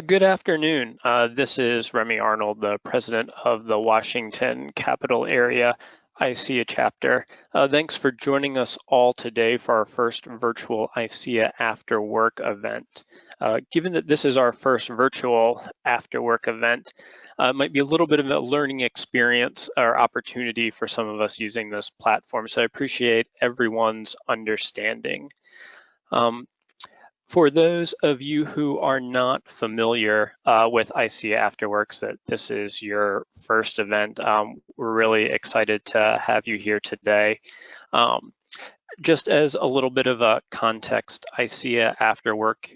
Good afternoon. This is Remy Arnold, the president of the Washington Capital Area ICEAA chapter. Thanks for joining us all today for our first virtual ICEAA AfterWork event. Given that this is our first virtual AfterWork event, it might be a little bit of a learning experience or opportunity for some of us using this platform, so I appreciate everyone's understanding. For those of you who are not familiar with ICEAA AfterWorks, that this is your first event, we're really excited to have you here today. Just as a little bit of a context, ICEAA AfterWork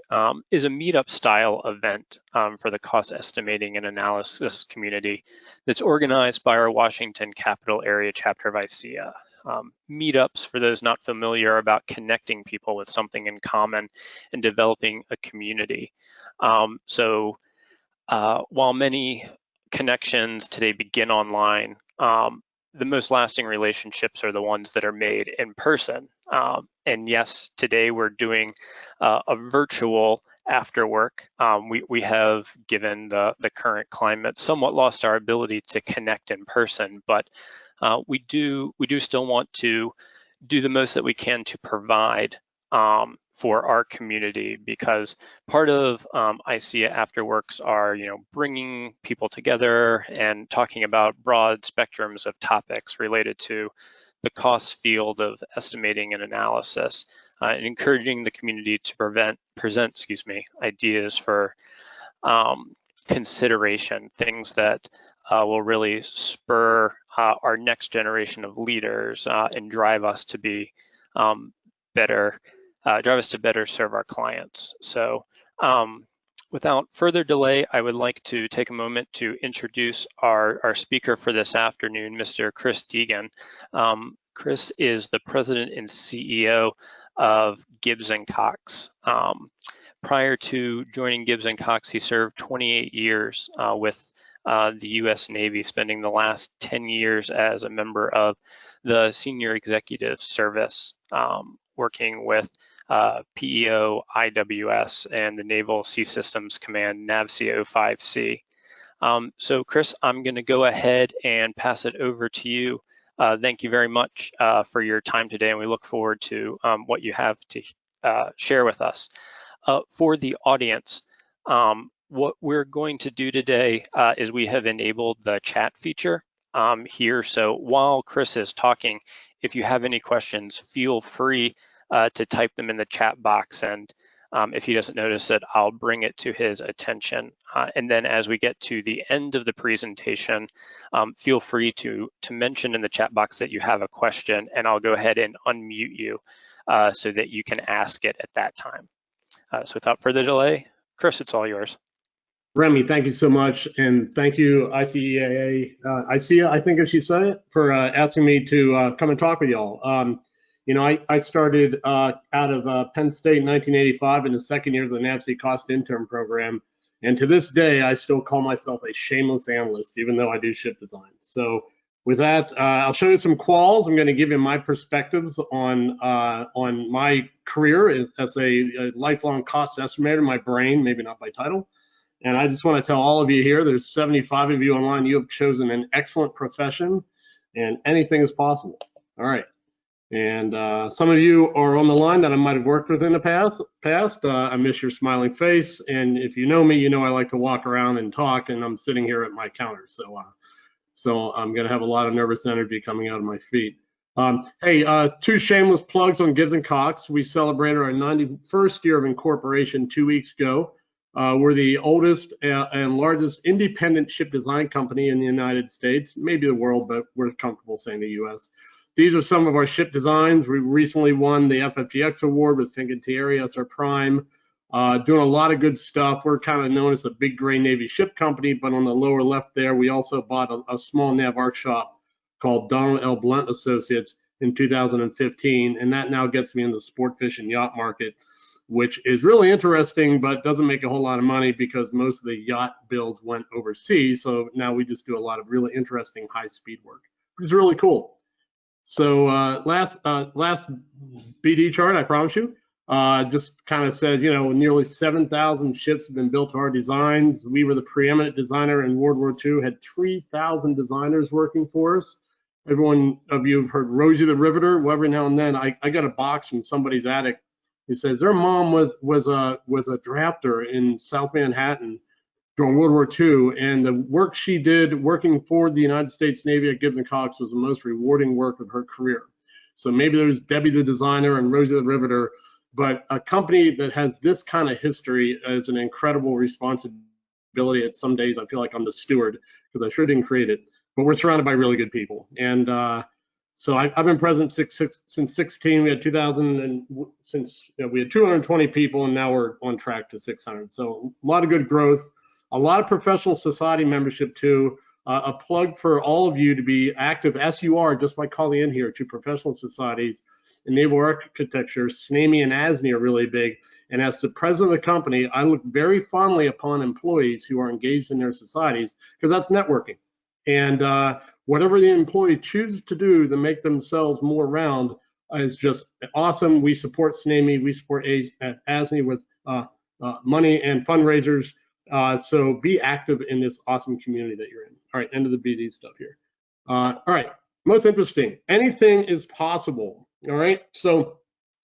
is a meetup style event for the cost estimating and analysis community that's organized by our Washington Capital Area chapter of ICEAA. Meetups, for those not familiar, are about connecting people with something in common and developing a community. While many connections today begin online, the most lasting relationships are the ones that are made in person. And yes, today we're doing a virtual AfterWork. We have, given the current climate, somewhat lost our ability to connect in person, but we do still want to do the most that we can to provide for our community, because part of ICEAA AfterWorks are, bringing people together and talking about broad spectrums of topics related to the cost field of estimating and analysis, and encouraging the community to present ideas for consideration, things that will really spur our next generation of leaders and drive us to be better serve our clients. So without further delay, I would like to take a moment to introduce our speaker for this afternoon, Mr. Chris Deegan. Chris is the president and CEO of Gibbs Cox. Prior to joining Gibbs Cox, he served 28 years with the U.S. Navy, spending the last 10 years as a member of the Senior Executive Service, working with PEO, IWS, and the Naval Sea Systems Command, NAVSEA 05C. So Chris, I'm going to go ahead and pass it over to you. Thank you very much for your time today, and we look forward to what you have to share with us. For the audience, what we're going to do today is we have enabled the chat feature here. So while Chris is talking, if you have any questions, feel free to type them in the chat box, and if he doesn't notice it, I'll bring it to his attention. And then as we get to the end of the presentation, feel free to mention in the chat box that you have a question, and I'll go ahead and unmute you so that you can ask it at that time. So without further delay, Chris, it's all yours. Remy, thank you so much, and thank you, ICEAA, I think as you say it, for asking me to come and talk with y'all. I started out of Penn State in 1985 in the second year of the NAVSEA Cost Intern program, and to this day, I still call myself a shameless analyst, even though I do ship design. So with that, I'll show you some quals. I'm going to give you my perspectives on my career as a lifelong cost estimator, my brain, maybe not by title. And I just want to tell all of you here, there's 75 of you online, you have chosen an excellent profession, and anything is possible. All right. And some of you are on the line that I might have worked with in the past. I miss your smiling face. And if you know me, you know I like to walk around and talk, and I'm sitting here at my counter. So I'm going to have a lot of nervous energy coming out of my feet. Hey, two shameless plugs on Gibbs Cox. We celebrated our 91st year of incorporation 2 weeks ago. We're the oldest and largest independent ship design company in the United States, maybe the world, but we're comfortable saying the US. These are some of our ship designs. We recently won the FFGX award with Fincantieri as our prime, doing a lot of good stuff. We're kind of known as a big gray Navy ship company, but on the lower left there, we also bought a small nav art shop called Donald L. Blunt Associates in 2015, and that now gets me in the sport, fish, and yacht market, which is really interesting, but doesn't make a whole lot of money because most of the yacht builds went overseas. So now we just do a lot of really interesting high-speed work, which is really cool. So last BD chart, I promise you. just kind of says, you know, nearly 7,000 ships have been built to our designs. We were the preeminent designer in World War II, had 3,000 designers working for us. Everyone of you have heard Rosie the Riveter. Well, every now and then I get a box from somebody's attic who says their mom was a drafter in South Manhattan during World War II, and the work she did working for the United States Navy at Gibbs Cox was the most rewarding work of her career. So maybe there's Debbie the designer and Rosie the Riveter, but a company that has this kind of history is an incredible responsibility. At some days I feel like I'm the steward because I sure didn't create it, but we're surrounded by really good people. And so I've been president since 16. We had 2000, and since we had 220 people, and now we're on track to 600. So a lot of good growth, a lot of professional society membership too. A plug for all of you to be active as you are just by calling in here to professional societies. In naval architecture, SNAME and ASNI are really big. And as the president of the company, I look very fondly upon employees who are engaged in their societies, because that's networking. And whatever the employee chooses to do to make themselves more round is just awesome. We support SNAME, we support ASNI with money and fundraisers. So be active in this awesome community that you're in. All right, end of the BD stuff here. All right, most interesting. Anything is possible. All right, so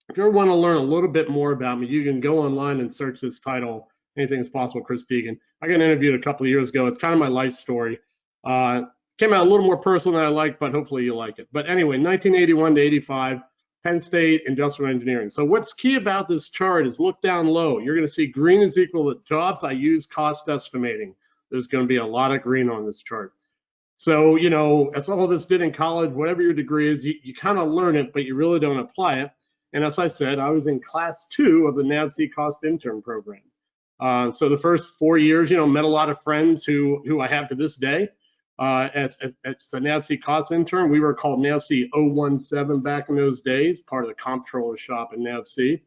if you ever want to learn a little bit more about me, you can go online and search this title, Anything is Possible, Chris Deegan. I got interviewed a couple of years ago. It's kind of my life story. Came out a little more personal than I like, but hopefully you like it. But anyway, 1981 to 85, Penn State Industrial Engineering. So what's key about this chart is look down low. You're going to see green is equal to jobs I use cost estimating. There's going to be a lot of green on this chart. So, you know, as all of us did in college, whatever your degree is, you kind of learn it, but you really don't apply it. And as I said, I was in class 2 of the NAVSEA Cost Intern program. So the first 4 years, you know, met a lot of friends who I have to this day. At the NAVSEA Cost Intern, we were called NAVSEA 017 back in those days, part of the comptroller's shop at NAVSEA.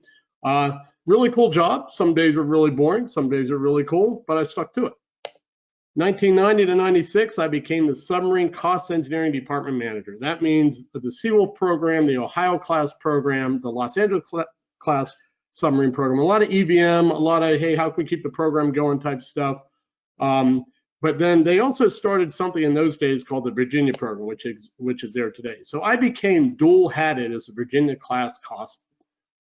Really cool job. Some days were really boring, some days were really cool, but I stuck to it. 1990 to 96, I became the Submarine Cost Engineering Department Manager. That means the Seawolf program, the Ohio class program, the Los Angeles class submarine program, a lot of EVM, a lot of, hey, how can we keep the program going type stuff. But then they also started something in those days called the Virginia program, which is there today. So I became dual-hatted as a Virginia class cost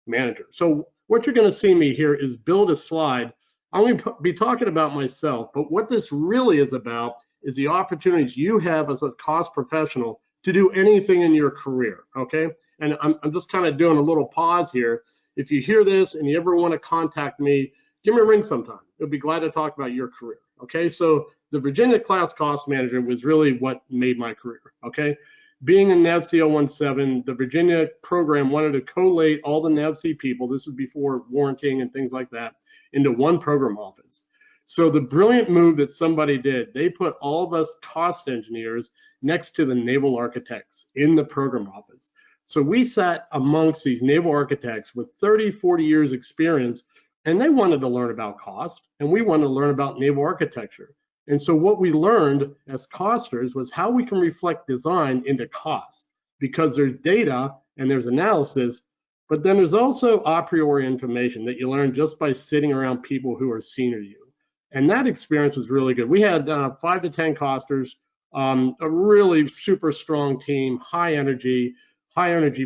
manager. So what you're going to see me here is build a slide. I'm going to be talking about myself, but what this really is about is the opportunities you have as a cost professional to do anything in your career, okay? And I'm just kind of doing a little pause here. If you hear this and you ever want to contact me, give me a ring sometime. I'll be glad to talk about your career, okay? So the Virginia class cost manager was really what made my career, okay? Being in NAVSEA 017, the Virginia program wanted to collate all the NAVSEA people, this is before warranting and things like that, into one program office. So the brilliant move that somebody did, they put all of us cost engineers next to the naval architects in the program office. So we sat amongst these naval architects with 30, 40 years experience, and they wanted to learn about cost, and we wanted to learn about naval architecture. And so what we learned as costers was how we can reflect design into cost, because there's data and there's analysis, but then there's also a priori information that you learn just by sitting around people who are senior to you. And that experience was really good. We had 5 to 10 costers, a really super strong team, high energy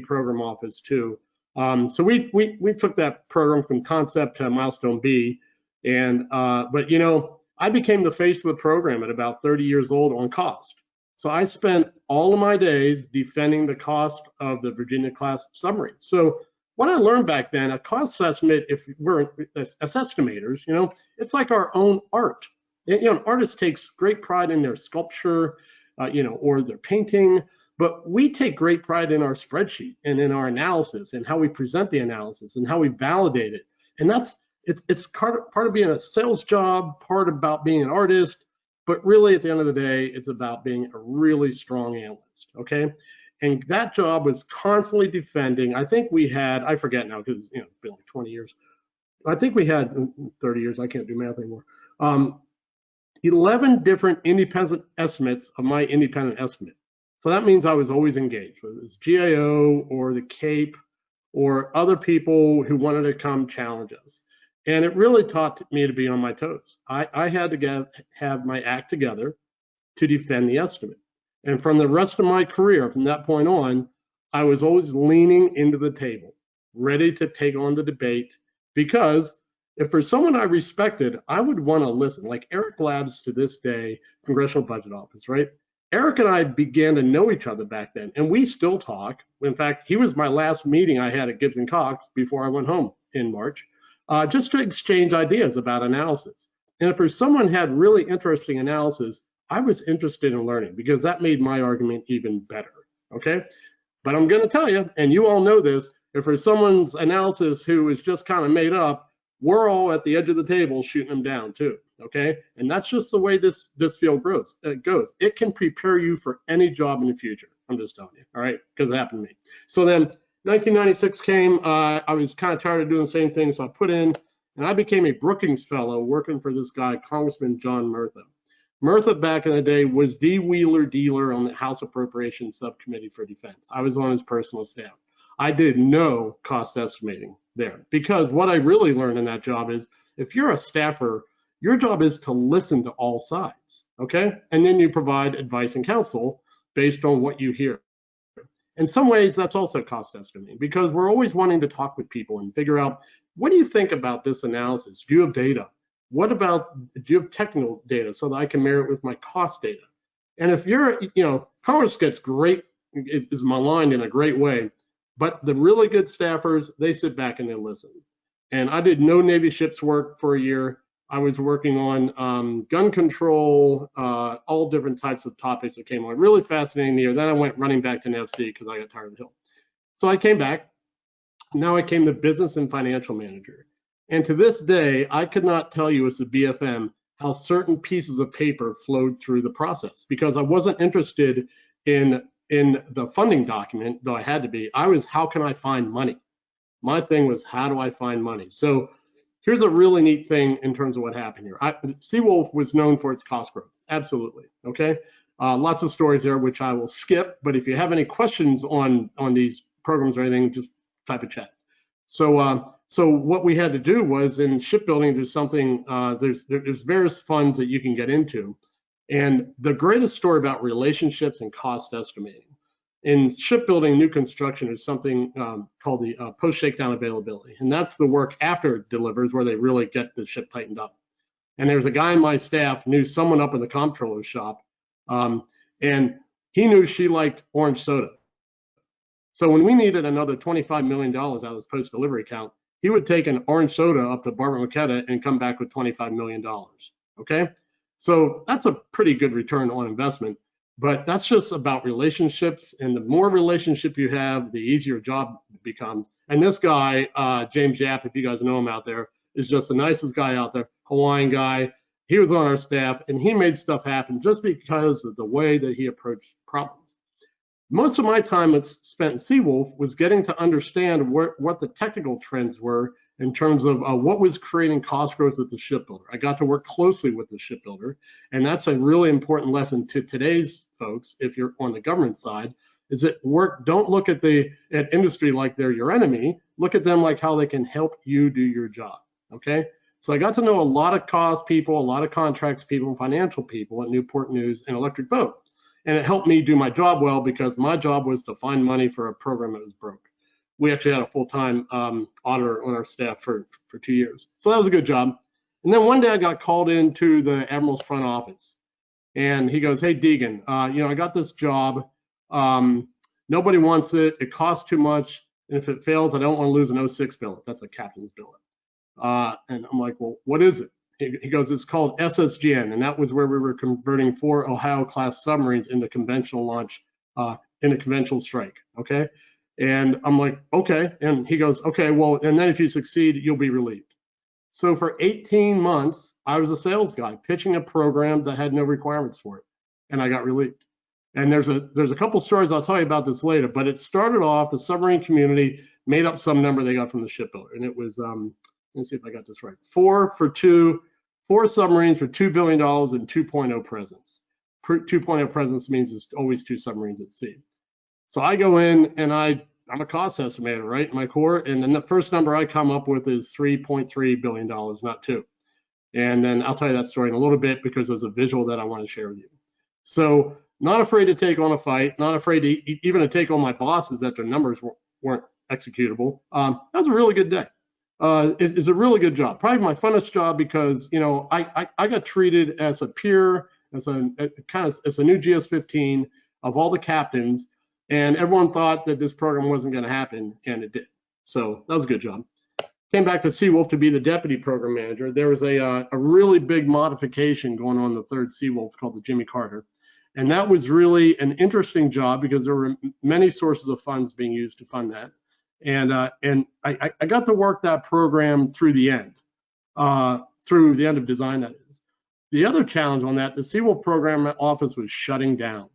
program office too. So we took that program from concept to milestone B. And but you know, I became the face of the program at about 30 years old on cost. So I spent all of my days defending the cost of the Virginia class submarine. So what I learned back then, a cost estimate, if we're as estimators, you know, it's like our own art. You know, an artist takes great pride in their sculpture, you know, or their painting, but we take great pride in our spreadsheet and in our analysis and how we present the analysis and how we validate it. And that's, it's part of being a sales job, part about being an artist, but really at the end of the day, it's about being a really strong analyst, okay? And that job was constantly defending. I think we had, I forget now because, you know, it's been like 20 years. I think we had 30 years, I can't do math anymore. 11 different independent estimates of my independent estimate. So that means I was always engaged, whether it's GAO or the CAPE or other people who wanted to come challenge us. And it really taught me to be on my toes. I had to have my act together to defend the estimate. And from the rest of my career, from that point on, I was always leaning into the table, ready to take on the debate, because if for someone I respected, I would want to listen. Like Eric Labs to this day, Congressional Budget Office, right? Eric and I began to know each other back then, and we still talk. In fact, he was my last meeting I had at Gibbs Cox before I went home in March, just to exchange ideas about analysis. And if for someone had really interesting analysis, I was interested in learning, because that made my argument even better, okay? But I'm going to tell you, and you all know this, if there's someone's analysis who is just kind of made up, we're all at the edge of the table shooting them down too, okay? And that's just the way this field goes. It can prepare you for any job in the future. I'm just telling you, all right? Because it happened to me. So then 1996 came. I was kind of tired of doing the same thing, so I put in, and I became a Brookings Fellow working for this guy, Congressman John Murtha. Murtha back in the day was the wheeler dealer on the House Appropriations Subcommittee for Defense. I was on his personal staff. I did no cost estimating there, because what I really learned in that job is if you're a staffer, your job is to listen to all sides, okay? And then you provide advice and counsel based on what you hear. In some ways, that's also cost estimating, because we're always wanting to talk with people and figure out, what do you think about this analysis? Do you have data? What about, do you have technical data so that I can marry it with my cost data? And if you're, Congress gets great, is maligned in a great way, but the really good staffers, they sit back and they listen. And I did no Navy ships work for a year. I was working on gun control, all different types of topics that came on. Really fascinating year. Then I went running back to NAVSEA because I got tired of the hill. So I came back. Now I came the business and financial manager. And to this day, I could not tell you as a BFM how certain pieces of paper flowed through the process, because I wasn't interested in the funding document, though I had to be. I was, how can I find money? My thing was, how do I find money? So here's a really neat thing in terms of what happened here. Seawolf was known for its cost growth, absolutely, okay? Lots of stories there, which I will skip, but if you have any questions on these programs or anything, just type a chat. So what we had to do was, in shipbuilding, there's something, there's various funds that you can get into. And the greatest story about relationships and cost estimating. In shipbuilding, new construction, is something called the post-shakedown availability. And that's the work after it delivers, where they really get the ship tightened up. And there's a guy in my staff, knew someone up in the comptroller's shop, and he knew she liked orange soda. So when we needed another $25 million out of this post-delivery account, he would take an orange soda up to Barbara McKetta and come back with $25 million, okay? So that's a pretty good return on investment, but that's just about relationships, and the more relationship you have, the easier your job becomes. And this guy, James Yap, if you guys know him out there, is just the nicest guy out there, Hawaiian guy. He was on our staff, and he made stuff happen just because of the way that he approached problems. Most of my time spent in Seawolf was getting to understand what the technical trends were in terms of what was creating cost growth with the shipbuilder. I got to work closely with the shipbuilder, and that's a really important lesson to today's folks, if you're on the government side, is that don't look at industry like they're your enemy. Look at them like how they can help you do your job, okay? So I got to know a lot of cost people, a lot of contracts people, financial people at Newport News and Electric Boat. And it helped me do my job well, because my job was to find money for a program that was broke. We actually had a full-time auditor on our staff for 2 years. So that was a good job. And then one day I got called into the Admiral's front office. And he goes, hey, Deegan, I got this job. Nobody wants it. It costs too much. And if it fails, I don't want to lose an 06 billet. That's a captain's billet. And I'm like, well, what is it? He goes, it's called SSGN, and that was where we were converting 4 Ohio-class submarines into conventional launch, in a conventional strike, okay? And I'm like, okay. And he goes, okay, well, and then if you succeed, you'll be relieved. So for 18 months, I was a sales guy pitching a program that had no requirements for it, and I got relieved. And there's a couple stories I'll tell you about this later, but it started off, the submarine community made up some number they got from the shipbuilder, and it was, let me see if I got this right, 4 submarines for $2 billion and 2.0 presence. 2.0 presence means it's always 2 submarines at sea. So I go in and I I'm a cost estimator, right, in my core. And then the first number I come up with is $3.3 billion, not two. And then I'll tell you that story in a little bit because there's a visual that I want to share with you. So not afraid to take on a fight, not afraid to even to take on my bosses that their numbers weren't executable. That was a really good day. It's a really good job, probably my funnest job because, you know, I got treated as a peer, as a new GS-15 of all the captains, and everyone thought that this program wasn't going to happen, and it did. So that was a good job. Came back to Seawolf to be the deputy program manager. There was a really big modification going on in the third Seawolf called the Jimmy Carter. And that was really an interesting job because there were many sources of funds being used to fund that. And I got to work that program through the end of design, that is. The other challenge on that, the Seawolf program office was shutting down.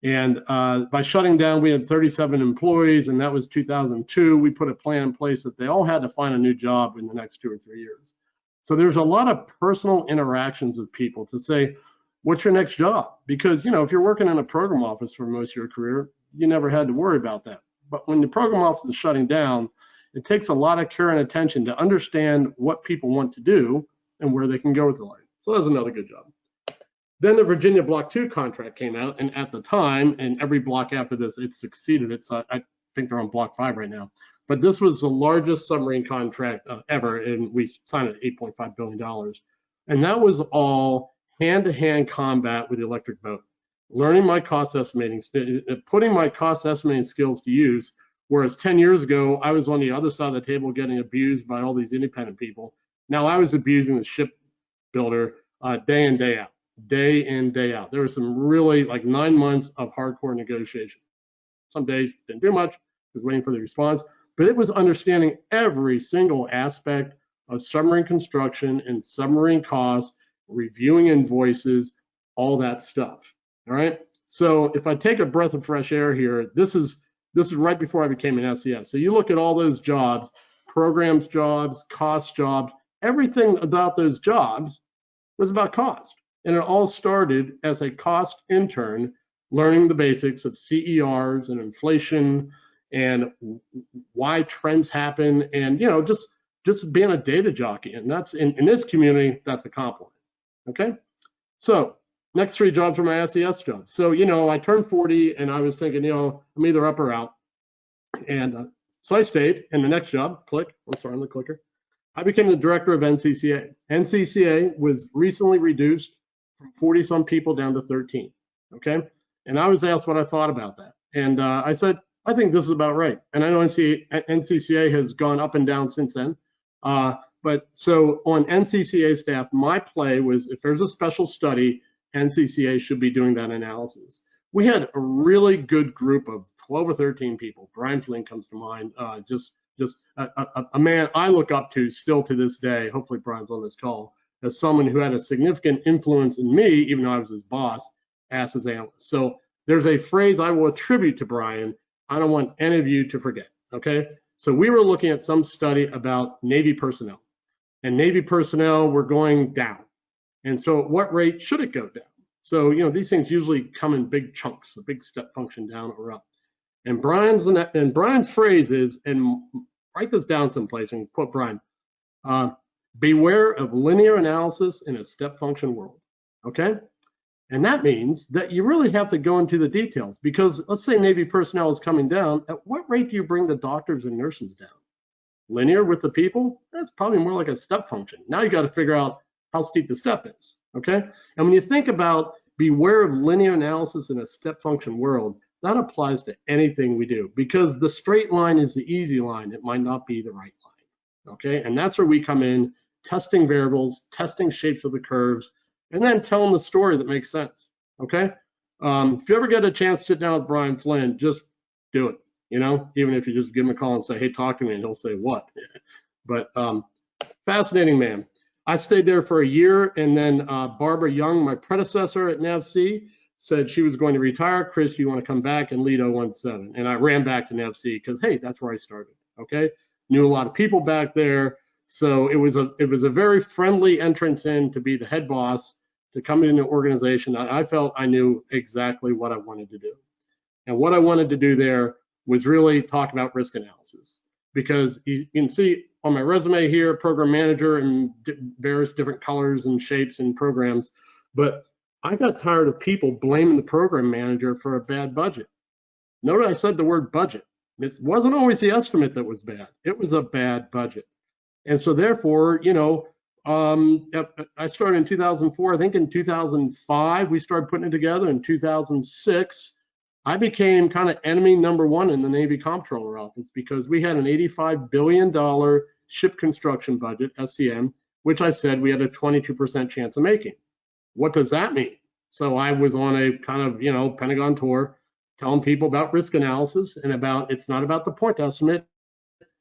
And by shutting down, we had 37 employees, and that was 2002. We put a plan in place that they all had to find a new job in the next 2 or 3 years. So there's a lot of personal interactions with people to say, what's your next job? Because, you know, if you're working in a program office for most of your career, you never had to worry about that. But when the program office is shutting down, it takes a lot of care and attention to understand what people want to do and where they can go with their life. So that's another good job. Then the Virginia Block 2 contract came out, and at the time, and every block after this, it succeeded. I think they're on Block 5 right now. But this was the largest submarine contract ever, and we signed it at $8.5 billion. And that was all hand-to-hand combat with the electric boat. Learning my cost estimating, putting my cost estimating skills to use, whereas 10 years ago, I was on the other side of the table getting abused by all these independent people. Now I was abusing the shipbuilder day in, day out. Day in, day out. There was some really like 9 months of hardcore negotiation. Some days didn't do much, was waiting for the response, but it was understanding every single aspect of submarine construction and submarine costs, reviewing invoices, all that stuff. All right. So if I take a breath of fresh air here, this is right before I became an SES. So you look at all those jobs, programs jobs, cost jobs, everything about those jobs was about cost. And it all started as a cost intern, learning the basics of CERs and inflation and why trends happen, and, you know, just being a data jockey. And that's in this community, that's a compliment. Okay. So next 3 jobs were my SES jobs. So, you know, I turned 40 and I was thinking, you know, I'm either up or out. And so I stayed. And the next job, click. I'm sorry, on the clicker. I became the director of NCCA. NCCA was recently reduced from 40 some people down to 13. Okay. And I was asked what I thought about that. And I said, I think this is about right. And I know NCCA has gone up and down since then. But so on NCCA staff, my play was if there's a special study, NCCA should be doing that analysis. We had a really good group of 12 or 13 people. Brian Flynn comes to mind, just a man I look up to still to this day. Hopefully Brian's on this call, as someone who had a significant influence in me, even though I was his boss, as his analyst. So there's a phrase I will attribute to Brian. I don't want any of you to forget, okay? So we were looking at some study about Navy personnel, and Navy personnel were going down. And so at what rate should it go down? So, you know, these things usually come in big chunks, a big step function down or up. And Brian's phrase is, and write this down someplace and quote Brian, beware of linear analysis in a step function world, okay? And that means that you really have to go into the details, because let's say Navy personnel is coming down. At what rate do you bring the doctors and nurses down? Linear with the people? That's probably more like a step function. Now you got to figure out how steep the step is, okay? And when you think about beware of linear analysis in a step function world, that applies to anything we do, because the straight line is the easy line. It might not be the right line, okay? And that's where we come in, testing variables, testing shapes of the curves, and then telling the story that makes sense, okay? If you ever get a chance to sit down with Brian Flynn, just do it, you know? Even if you just give him a call and say, hey, talk to me, and he'll say, what? But fascinating man. I stayed there for a year, and then Barbara Young, my predecessor at NAVSEA, said she was going to retire. Chris, you want to come back and lead 017? And I ran back to NAVSEA because, hey, that's where I started, okay? Knew a lot of people back there. So it was a very friendly entrance in to be the head boss, to come into an organization that I felt I knew exactly what I wanted to do. And what I wanted to do there was really talk about risk analysis. Because you can see on my resume here, program manager and various different colors and shapes and programs, but I got tired of people blaming the program manager for a bad budget. Notice I said the word budget. It wasn't always the estimate that was bad. It was a bad budget. And so therefore, you know, I started in 2004. I think in 2005, we started putting it together. In 2006, I became kind of enemy number one in the Navy Comptroller office because we had an $85 billion ship construction budget, SCM, which I said we had a 22% chance of making. What does that mean? So I was on a kind of, you know, Pentagon tour telling people about risk analysis and about, it's not about the point estimate.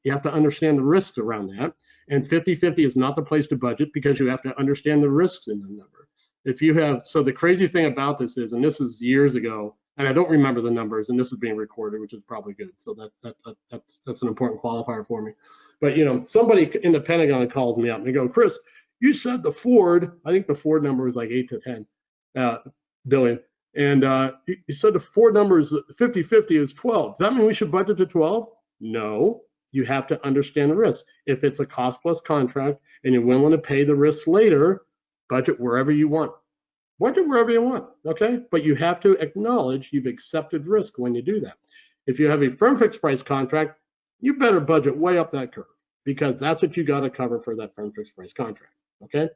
You have to understand the risks around that. And 50-50 is not the place to budget because you have to understand the risks in the number. If you have, so the crazy thing about this is, and this is years ago, and I don't remember the numbers, and this is being recorded, which is probably good. So that's an important qualifier for me. But you know, somebody in the Pentagon calls me up and they go, Chris, you said the Ford, I think the Ford number was like 8 to 10 billion. And you said the Ford number is 50-50 is 12. Does that mean we should budget to 12? No, you have to understand the risk. If it's a cost plus contract and you're willing to pay the risk later, budget wherever you want. Budget wherever you want, okay? But you have to acknowledge you've accepted risk when you do that. If you have a firm fixed price contract, you better budget way up that curve because that's what you got to cover for that firm fixed price contract, okay?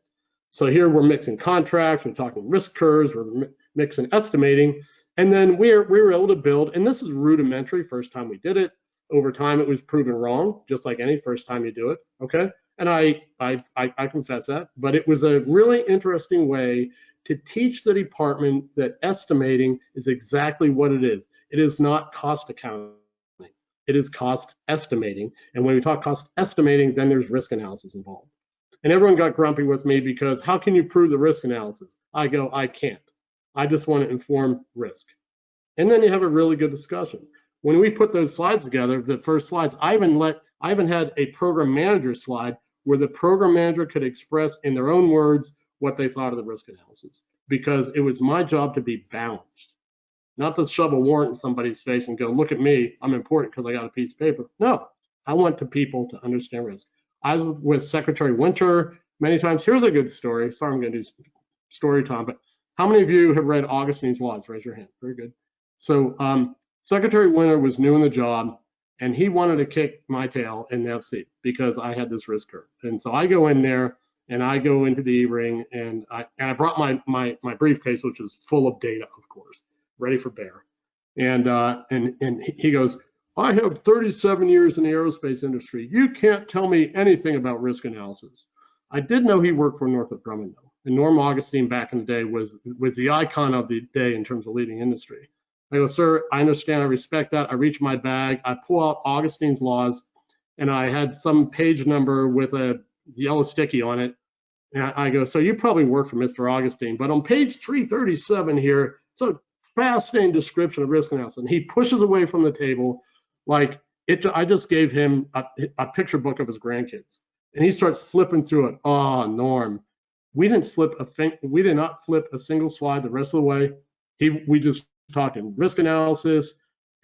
So here we're mixing contracts, we're talking risk curves, we're mixing estimating, and then we were able to build, and this is rudimentary, first time we did it. Over time, it was proven wrong, just like any first time you do it, okay? And I confess that, but it was a really interesting way to teach the department that estimating is exactly what it is. It is not cost accounting. It is cost estimating. And when we talk cost estimating, then there's risk analysis involved. And everyone got grumpy with me because how can you prove the risk analysis? I go, I can't. I just want to inform risk. And then you have a really good discussion. When we put those slides together, the first slides, I even had a program manager slide where the program manager could express in their own words what they thought of the risk analysis, because it was my job to be balanced, not to shove a warrant in somebody's face and go, look at me, I'm important because I got a piece of paper. No, I want the people to understand risk. I was with Secretary Winter many times. Here's a good story. Sorry, I'm going to do story time, but how many of you have read Augustine's Laws? Raise your hand. Very good. So Secretary Winter was new in the job, and he wanted to kick my tail in NAVSEA because I had this risk curve. And so I go in there, and I go into the E-ring, and I brought my briefcase, which is full of data, of course, ready for bear. And he goes, I have 37 years in the aerospace industry. You can't tell me anything about risk analysis. I did know he worked for Northrop Grumman, though. And Norm Augustine back in the day was the icon of the day in terms of leading industry. I go, sir, I understand, I respect that. I reach my bag, I pull out Augustine's Laws, and I had some page number with a yellow sticky on it. And I go, so you probably work for Mr. Augustine, but on page 337 here, it's a fascinating description of risk analysis. And he pushes away from the table like I just gave him a picture book of his grandkids. And he starts flipping through it. Oh, Norm, we did not flip a single slide the rest of the way. We just talked in risk analysis,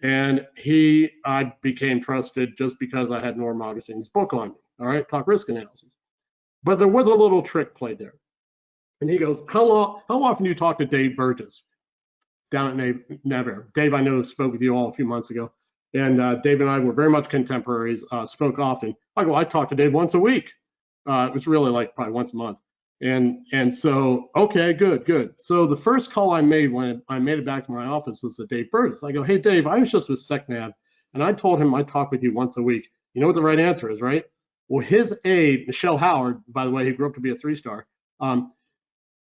and I became trusted just because I had Norm Augustine's book on me. All right, talk risk analysis. But there was a little trick played there. And he goes, how often do you talk to Dave Burgess down at NAVAIR? Dave, I know, spoke with you all a few months ago. And Dave and I were very much contemporaries, spoke often. I talk to Dave once a week. It was really like probably once a month. And so, okay, good. So the first call I made when I made it back to my office was to Dave Burgess. I go, hey, Dave, I was just with SecNav, and I told him I'd talk with you once a week. You know what the right answer is, right? Well, his aide, Michelle Howard, by the way, who grew up to be a 3-star,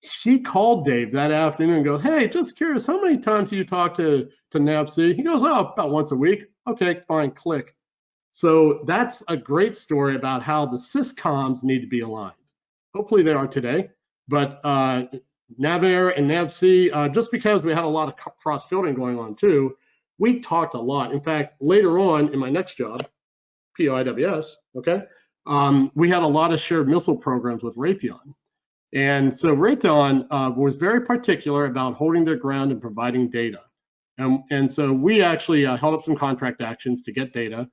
she called Dave that afternoon and goes, hey, just curious, how many times do you talk to NAVSEA? He goes, oh, about once a week. Okay, fine, click. So that's a great story about how the syscoms need to be aligned. Hopefully they are today, but NAVAIR and NAVSEA, just because we had a lot of cross-filtering going on too, we talked a lot. In fact, later on in my next job, POIWS, okay, we had a lot of shared missile programs with Raytheon. And so Raytheon was very particular about holding their ground and providing data. And so we actually held up some contract actions to get data.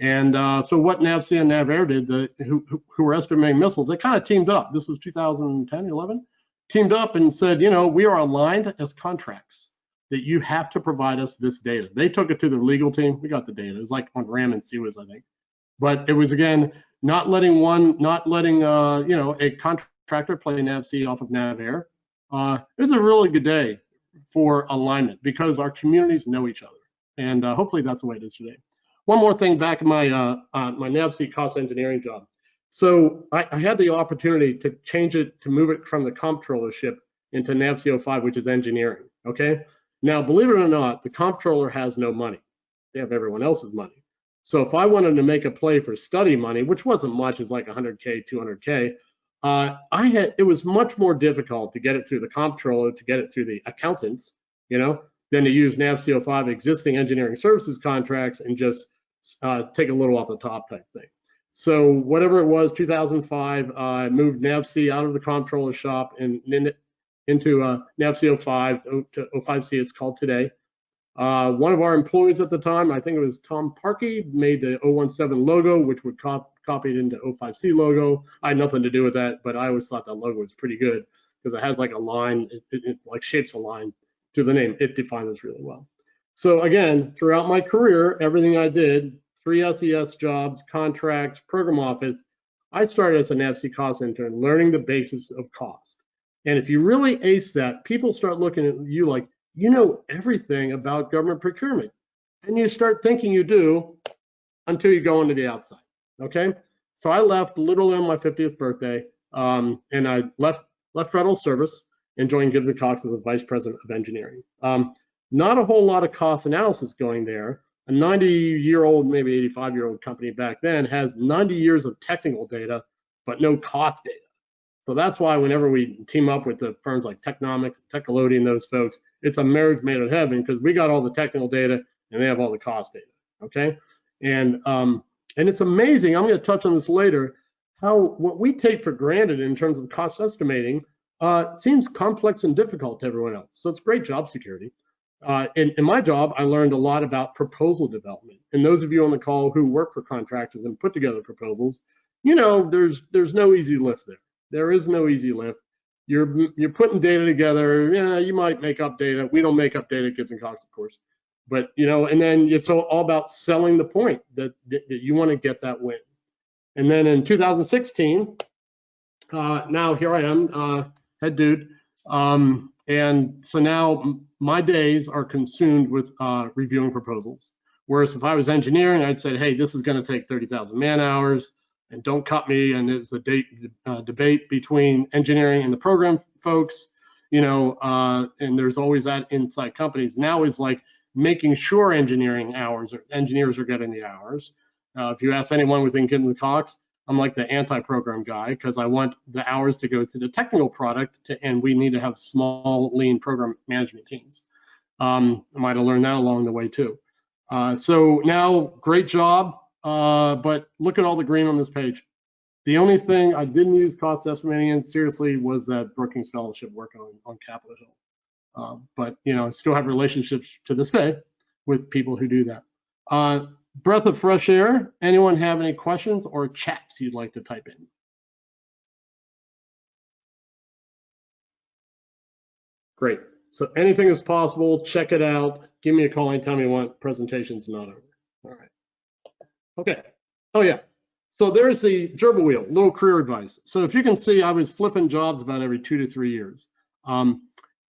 And so what NAVSEA and NAVAIR did, who were estimating missiles, they kind of teamed up. This was 2010, 11, teamed up and said, you know, we are aligned as contracts that you have to provide us this data. They took it to their legal team. We got the data. It was like on RAM and CWIS, I think. But it was, again, not letting you know, a contractor play NAVSEA off of NAVAIR. It was a really good day for alignment because our communities know each other. And hopefully that's the way it is today. One more thing back in my my NAVSEA cost engineering job. So I had the opportunity to change it, to move it from the comptrollership into NAVSEA 05, which is engineering, okay? Now, believe it or not, the comptroller has no money. They have everyone else's money. So if I wanted to make a play for study money, which wasn't much, it's like 100K, 200K, it was much more difficult to get it through the comptroller, to get it through the accountants, you know, than to use NAVSEA 05 existing engineering services contracts and just take a little off the top type thing. So whatever it was, 2005, I moved NAVSEA out of the comptroller shop and into NAVSEA 05 to 05C, it's called today. One of our employees at the time, I think it was Tom Parkey, made the 017 logo, which would copy it into 05C logo. I had nothing to do with that, but I always thought that logo was pretty good because it has like a line, it like shapes a line to the name. It defined us really well. So again, throughout my career, everything I did, 3 SES jobs, contracts, program office, I started as a NAVSEA cost intern, learning the basis of cost. And if you really ace that, people start looking at you like, you know everything about government procurement. And you start thinking you do until you go into the outside, okay? So I left literally on my 50th birthday, and I left federal service and joined Gibbs Cox as the vice president of engineering. Not a whole lot of cost analysis going there. A 90-year-old, maybe 85-year-old company back then has 90 years of technical data, but no cost data. So that's why whenever we team up with the firms like Technomics, Technology, and those folks, it's a marriage made in heaven because we got all the technical data and they have all the cost data, okay? And it's amazing, I'm gonna touch on this later, how what we take for granted in terms of cost estimating seems complex and difficult to everyone else. So it's great job security. In my job, I learned a lot about proposal development. And those of you on the call who work for contractors and put together proposals, you know, there's no easy lift there. There is no easy lift. You're putting data together. Yeah, you might make up data. We don't make up data at Gibbs Cox, of course. But, you know, and then it's all about selling the point that you want to get that win. And then in 2016, now here I am, head dude. And so now my days are consumed with reviewing proposals. Whereas if I was engineering, I'd say, hey, this is going to take 30,000 man hours and don't cut me. And it's a debate between engineering and the program folks, you know, and there's always that inside companies. Now is like making sure engineers are getting the hours. If you ask anyone within Gibbs Cox, I'm like the anti-program guy because I want the hours to go to the technical product, and we need to have small, lean program management teams. I might have learned that along the way too. So now, great job, but look at all the green on this page. The only thing I didn't use cost estimating in seriously was that Brookings Fellowship working on Capitol Hill. But you know, I still have relationships to this day with people who do that. Breath of fresh air. Anyone have any questions or chats you'd like to type in? Great. So anything is possible. Check it out. Give me a call anytime you want. Presentation's not over. All right. Okay. Oh yeah. So there's the gerbil wheel, little career advice. So if you can see, I was flipping jobs about every 2 to 3 years.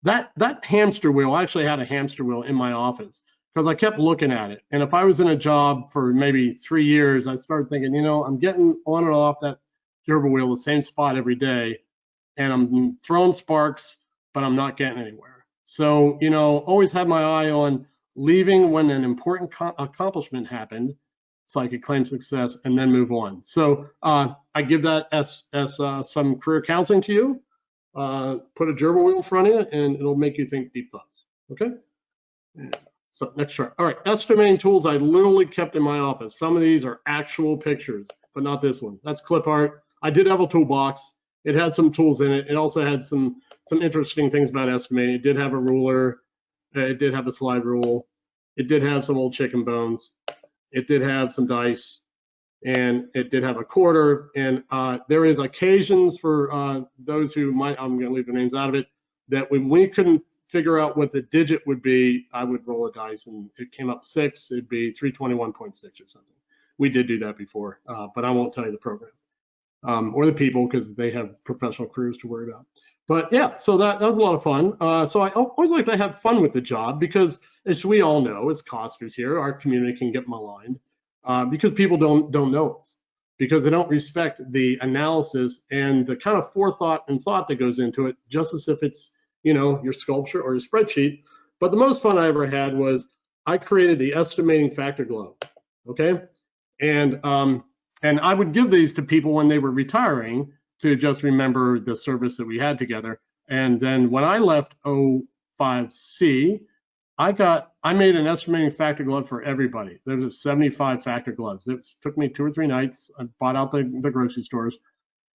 That hamster wheel, I actually had a hamster wheel in my office because I kept looking at it. And if I was in a job for maybe 3 years, I started thinking, you know, I'm getting on and off that gerbil wheel, the same spot every day, and I'm throwing sparks, but I'm not getting anywhere. So, you know, always had my eye on leaving when an important accomplishment happened so I could claim success and then move on. So I give that as some career counseling to you. Put a gerbil wheel in front of you and it'll make you think deep thoughts, okay? So next chart. All right, estimating tools I literally kept in my office. Some of these are actual pictures, but not this one. That's clip art. I did have a toolbox. It had some tools in it. It also had some interesting things about estimating. It did have a ruler. It did have a slide rule. It did have some old chicken bones. It did have some dice, and it did have a quarter. And there is occasions for those who might, I'm going to leave the names out of it, that when we couldn't figure out what the digit would be, I would roll a dice and it came up 6. It'd be 321.6 or something. We did do that before, but I won't tell you the program or the people because they have professional careers to worry about. But yeah, so that was a lot of fun. So I always like to have fun with the job because, as we all know, as costers here, our community can get maligned because people don't know us, because they don't respect the analysis and the kind of forethought and thought that goes into it, just as if it's, you know, your sculpture or your spreadsheet. But the most fun I ever had was I created the estimating factor glove, okay? And I would give these to people when they were retiring to just remember the service that we had together. And then when I left 05C, I made an estimating factor glove for everybody. There's 75 factor gloves. It took me 2 or 3 nights. I bought out the grocery stores.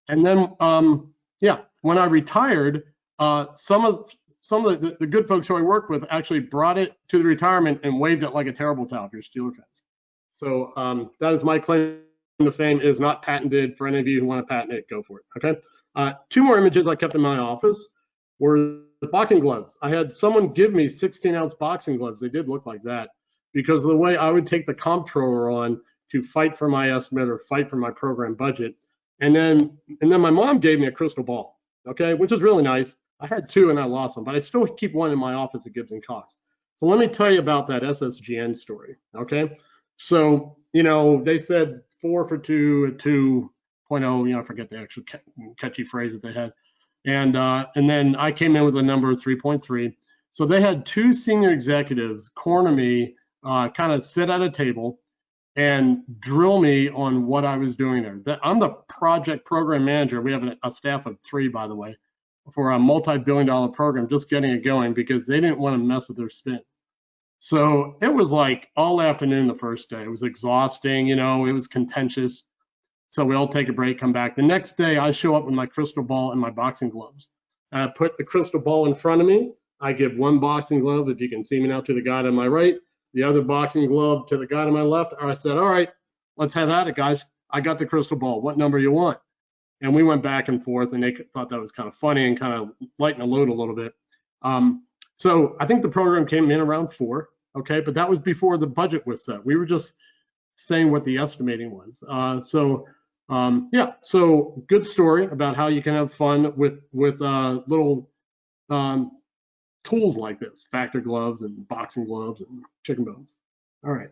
And then, yeah, when I retired, some of the good folks who I worked with actually brought it to the retirement and waved it like a terrible towel if you're Steeler fans. So that is my claim to fame. It is not patented. For any of you who want to patent it, go for it, okay? 2 more images I kept in my office were the boxing gloves. I had someone give me 16-ounce boxing gloves. They did look like that because of the way I would take the comptroller on to fight for my estimate or fight for my program budget. And then my mom gave me a crystal ball, okay, which is really nice. I had 2 and I lost them, but I still keep one in my office at Gibbs Cox. So let me tell you about that SSGN story, okay? So, you know, they said 4 for 2 at 2.0, you know, I forget the actual catchy phrase that they had. And then I came in with a number of 3.3. So they had 2 senior executives corner me, kind of sit at a table and drill me on what I was doing there. I'm the project program manager. We have a staff of 3, by the way, for a multi-billion-dollar program, just getting it going because they didn't want to mess with their spin. So it was like all afternoon the first day. It was exhausting, you know, it was contentious. So we all take a break, come back. The next day, I show up with my crystal ball and my boxing gloves. I put the crystal ball in front of me. I give 1 boxing glove, if you can see me now, to the guy to my right, the other boxing glove to the guy to my left. I said, all right, let's have at it, guys. I got the crystal ball. What number you want? And we went back and forth, and they thought that was kind of funny and kind of lighten the load a little bit. So I think the program came in around 4, okay? But that was before the budget was set. We were just saying what the estimating was. Yeah, so good story about how you can have fun with little tools like this, factor gloves and boxing gloves and chicken bones. All right,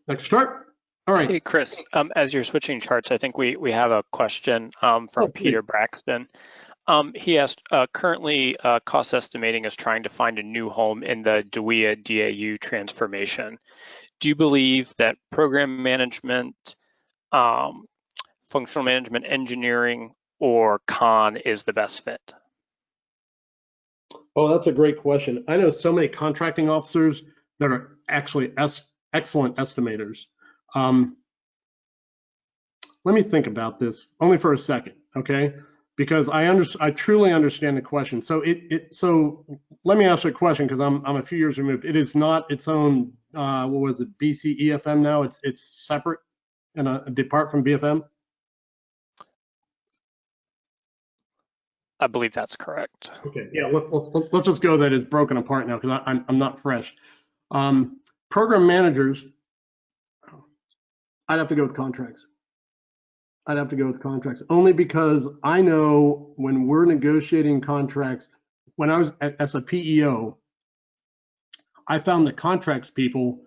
next chart. All right. Hey, Chris, as you're switching charts, I think we have a question from Peter Braxton. He asked, currently cost estimating is trying to find a new home in the DWEA DAU transformation. Do you believe that program management, functional management, engineering, or con is the best fit? Oh, that's a great question. I know so many contracting officers that are actually excellent estimators. Let me think about this only for a second, okay? Because I truly understand the question. So so let me ask you a question because I'm a few years removed. It is not its own what was it, BCEFM now? It's separate and depart from BFM. I believe that's correct. Okay, yeah, let's just go that it's broken apart now because I'm not fresh. Program managers, I'd have to go with contracts. I'd have to go with contracts only because I know when we're negotiating contracts, when I was as a PEO, I found that contracts people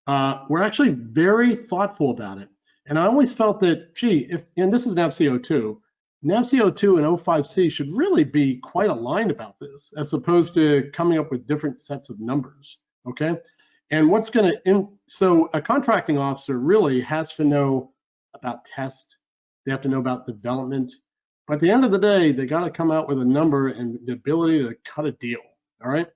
were actually very thoughtful about it. And I always felt that, gee, and this is NAVSEA 02, NAVSEA 02 and 05C should really be quite aligned about this as opposed to coming up with different sets of numbers, okay? And so a contracting officer really has to know about test. They have to know about development. But at the end of the day, they got to come out with a number and the ability to cut a deal, all right?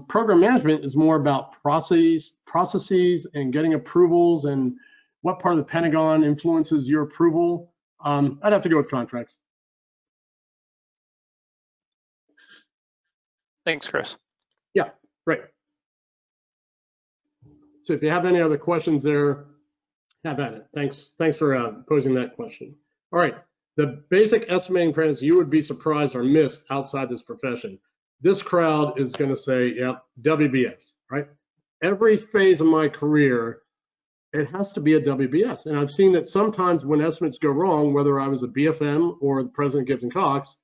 Program management is more about processes and getting approvals and what part of the Pentagon influences your approval. I'd have to go with contracts. Thanks, Chris. Yeah, right. So if you have any other questions there, have at it. Thanks for posing that question. All right, the basic estimating principles you would be surprised are missed outside this profession. This crowd is going to say, yep, WBS, right? Every phase of my career, it has to be a WBS. And I've seen that sometimes when estimates go wrong, whether I was a BFM or the President Gibbs Cox,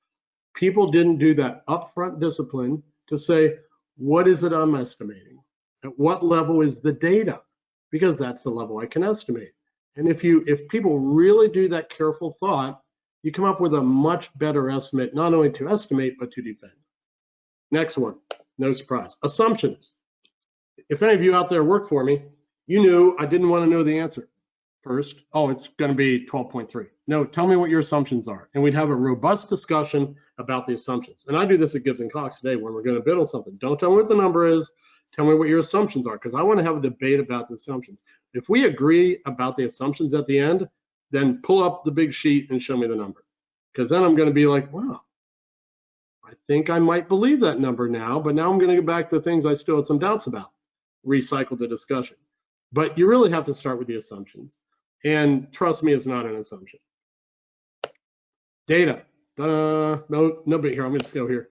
people didn't do that upfront discipline to say, what is it I'm estimating? At what level is the data? Because that's the level I can estimate. And if people really do that careful thought, you come up with a much better estimate, not only to estimate, but to defend. Next one, no surprise, assumptions. If any of you out there work for me, you knew I didn't want to know the answer first. Oh, it's going to be 12.3. No, tell me what your assumptions are. And we'd have a robust discussion about the assumptions. And I do this at Gibbs Cox today when we're going to bid on something. Don't tell me what the number is. Tell me what your assumptions are, because I want to have a debate about the assumptions. If we agree about the assumptions at the end, then pull up the big sheet and show me the number. Because then I'm going to be like, wow, I think I might believe that number now, but now I'm going to go back to things I still had some doubts about. Recycle the discussion. But you really have to start with the assumptions. And trust me, it's not an assumption. Data. No big here. I'm going to just go here.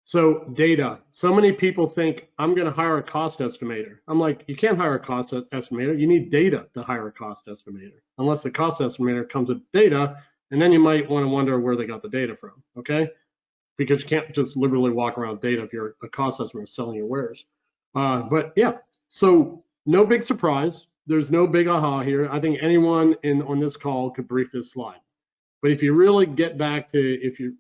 So data. So many people think I'm going to hire a cost estimator. I'm like, you can't hire a cost estimator. You need data to hire a cost estimator, unless the cost estimator comes with data, and then you might want to wonder where they got the data from. Okay, because you can't just liberally walk around with data if you're a cost estimator selling your wares. But yeah, so no big surprise. There's no big aha here. I think anyone on this call could brief this slide. But if you really get back to, if you're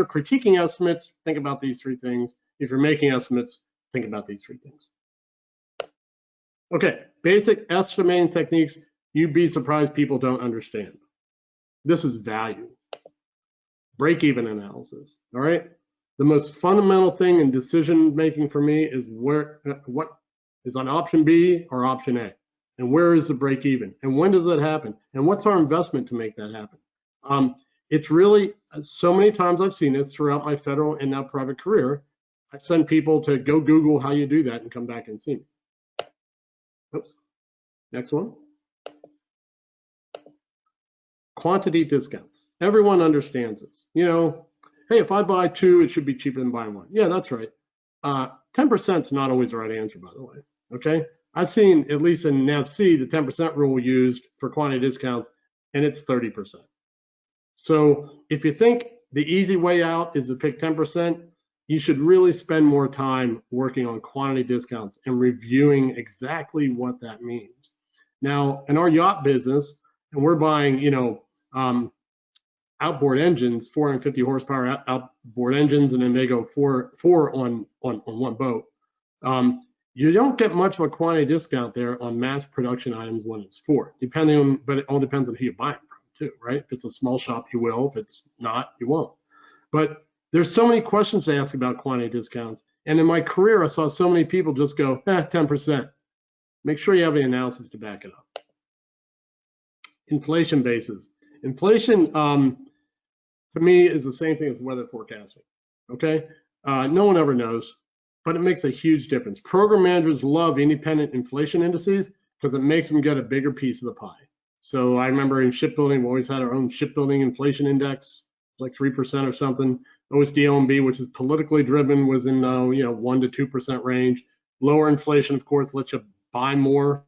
critiquing estimates, think about these three things. If you're making estimates, think about these three things. Okay, basic estimating techniques you'd be surprised people don't understand. This is value. Break-even analysis, all right? The most fundamental thing in decision making for me is what is on option B or option A, and where is the break even, and when does that happen, and what's our investment to make that happen? It's really, so many times I've seen this throughout my federal and now private career. I send people to go Google how you do that and come back and see me. Oops. Next one. Quantity discounts. Everyone understands this. You know, hey, if I buy two, it should be cheaper than buying one. Yeah, that's right. 10% is not always the right answer, by the way. Okay. I've seen, at least in NAVSEA, the 10% rule used for quantity discounts, and it's 30%. So if you think the easy way out is to pick 10%, you should really spend more time working on quantity discounts and reviewing exactly what that means. Now, in our yacht business, and we're buying, you know, outboard engines, 450 horsepower outboard engines, and then they go four on one boat. You don't get much of a quantity discount there on mass production items when it's four, depending on, but it all depends on who you buy it from too, right? If it's a small shop, you will. If it's not, you won't. But there's so many questions to ask about quantity discounts. And in my career, I saw so many people just go, 10%. Make sure you have the analysis to back it up. Inflation basis. Inflation, to me, is the same thing as weather forecasting, okay? No one ever knows, but it makes a huge difference. Program managers love independent inflation indices because it makes them get a bigger piece of the pie. So I remember in shipbuilding, we always had our own shipbuilding inflation index, like 3% or something. OSD-OMB, which is politically driven, was in 1 to 2% range. Lower inflation, of course, lets you buy more.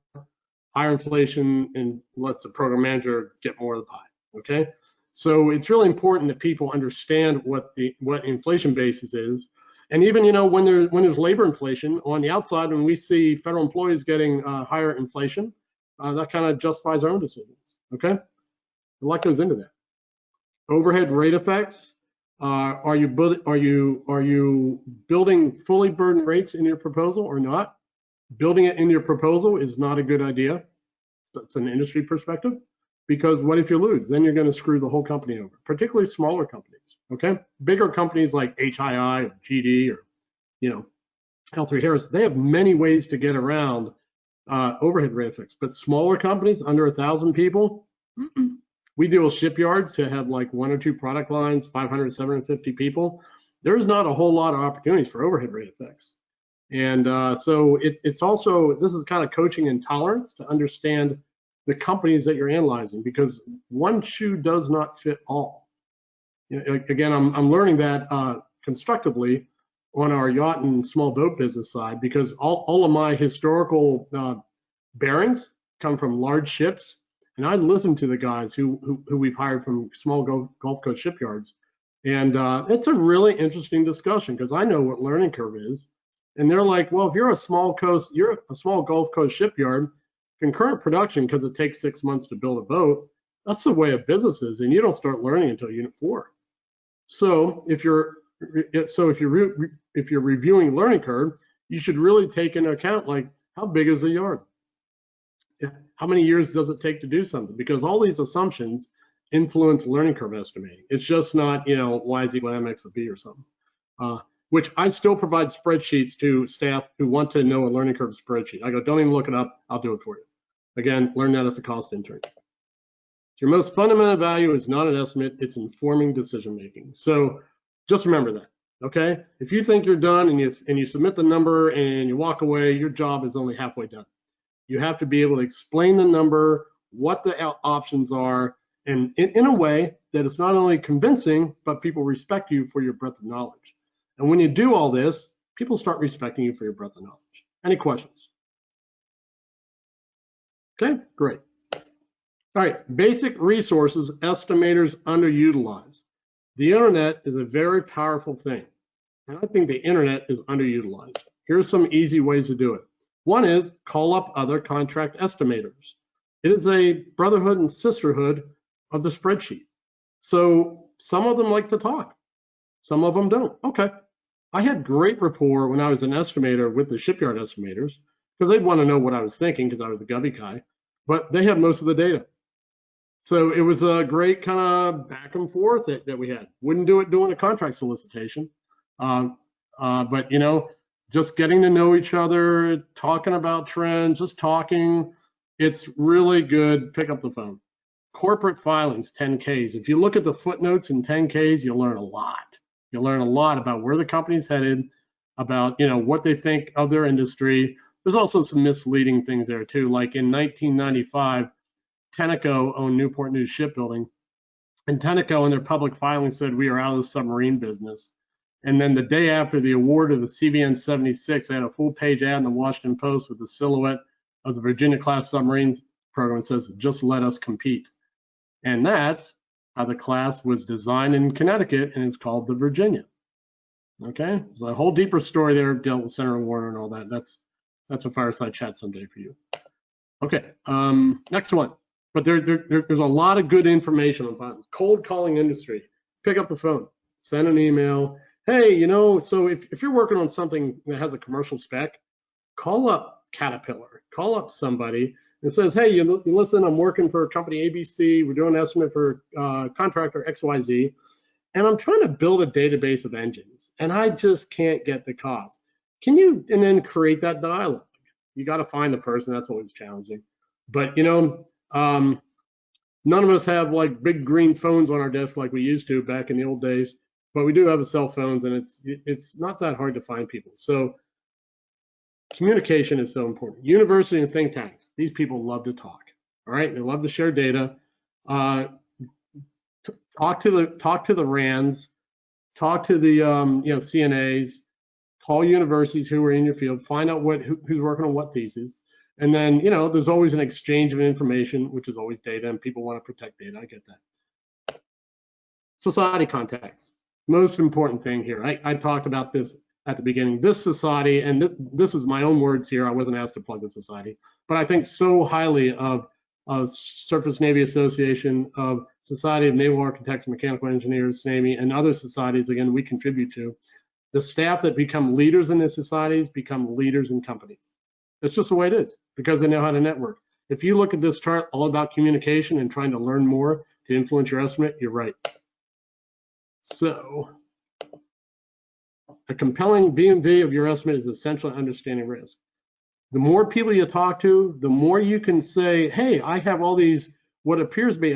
Higher inflation and lets the program manager get more of the pie. Okay, so it's really important that people understand what inflation basis is. And even when there's labor inflation on the outside, when we see federal employees getting higher inflation, that kind of justifies our own decisions. Okay, a lot goes into that. Overhead rate effects. Are you building fully burdened rates in your proposal or not? Building it in your proposal is not a good idea. That's an industry perspective, because what if you lose? Then you're going to screw the whole company over, particularly smaller companies. Okay, bigger companies like HII or GD or L3Harris, they have many ways to get around overhead rate effects. But smaller companies under 1,000 people, we deal with shipyards to have like 1 or 2 product lines, 500, 750 people. there's not a whole lot of opportunities for overhead rate effects. And so it's also, this is kind of coaching and tolerance to understand the companies that you're analyzing, because one shoe does not fit all. Again, I'm learning that constructively on our yacht and small boat business side, because all of my historical bearings come from large ships, and I listen to the guys who we've hired from small Gulf Coast shipyards, and it's a really interesting discussion, because I know what learning curve is, and they're like, well, if you're a small Gulf Coast shipyard, concurrent production, because it takes 6 months to build a boat, that's the way of business is, and you don't start learning until Unit 4. So if you're reviewing learning curve, you should really take into account, like, how big is the yard? How many years does it take to do something? Because all these assumptions influence learning curve estimating. It's just not, y is equal to mx of b or something. Which I still provide spreadsheets to staff who want to know a learning curve spreadsheet. I go, don't even look it up, I'll do it for you. Again, learn that as a cost intern. Your most fundamental value is not an estimate, it's informing decision making. So just remember that, okay? If you think you're done and you submit the number and you walk away, your job is only halfway done. You have to be able to explain the number, what the options are, and in a way that it's not only convincing, but people respect you for your breadth of knowledge. And when you do all this, people start respecting you for your breadth of knowledge. Any questions? Okay, great. All right, basic resources estimators underutilize. The internet is a very powerful thing, and I think the internet is underutilized. Here's some easy ways to do it. One is call up other contract estimators. It is a brotherhood and sisterhood of the spreadsheet. So some of them like to talk, some of them don't. Okay. I had great rapport when I was an estimator with the shipyard estimators, because they'd want to know what I was thinking, because I was a Govy guy, but they had most of the data. So it was a great kind of back and forth that we had. Wouldn't do it doing a contract solicitation, but just getting to know each other, talking about trends, just talking, it's really good. Pick up the phone. Corporate filings, 10Ks. If you look at the footnotes in 10Ks, you'll learn a lot. You'll learn a lot about where the company's headed, about what they think of their industry. There's also some misleading things there too. Like in 1995, Tenneco owned Newport News Shipbuilding, and Tenneco in their public filing said we are out of the submarine business. And then the day after the award of the CVN 76, they had a full-page ad in the Washington Post with the silhouette of the Virginia-class submarine program. It says, "Just let us compete." And that's how the class was designed in Connecticut, and it's called the Virginia. Okay, there's a whole deeper story there, dealt with Senator Warner and all that. That's a fireside chat someday for you. Okay, next one. But there's a lot of good information on files. Cold calling industry. Pick up the phone, send an email. Hey, so if you're working on something that has a commercial spec, call up Caterpillar, call up somebody and says, hey, you listen, I'm working for company ABC, we're doing an estimate for contractor XYZ, and I'm trying to build a database of engines, and I just can't get the cost. Can you, and then create that dialogue. You got to find the person, that's always challenging. But none of us have like big green phones on our desk like we used to back in the old days, but we do have cell phones, and it's not that hard to find people. So communication is so important. University and think tanks, these people love to talk. All right, they love to share data. Talk to the RANs, talk to the CNAs, call universities who are in your field, find out who's working on what thesis. And then, there's always an exchange of information, which is always data, and people want to protect data. I get that. Society contacts, most important thing here. I talked about this at the beginning. This society, and this is my own words here, I wasn't asked to plug the society, but I think so highly of Surface Navy Association, of Society of Naval Architects and Mechanical Engineers, SNAMI, and other societies, again, we contribute to. The staff that become leaders in these societies become leaders in companies. It's just the way it is, because they know how to network. If you look at this chart all about communication and trying to learn more to influence your estimate, you're right. So a compelling V&V of your estimate is essential to understanding risk. The more people you talk to, the more you can say, hey, I have all these, what appears to be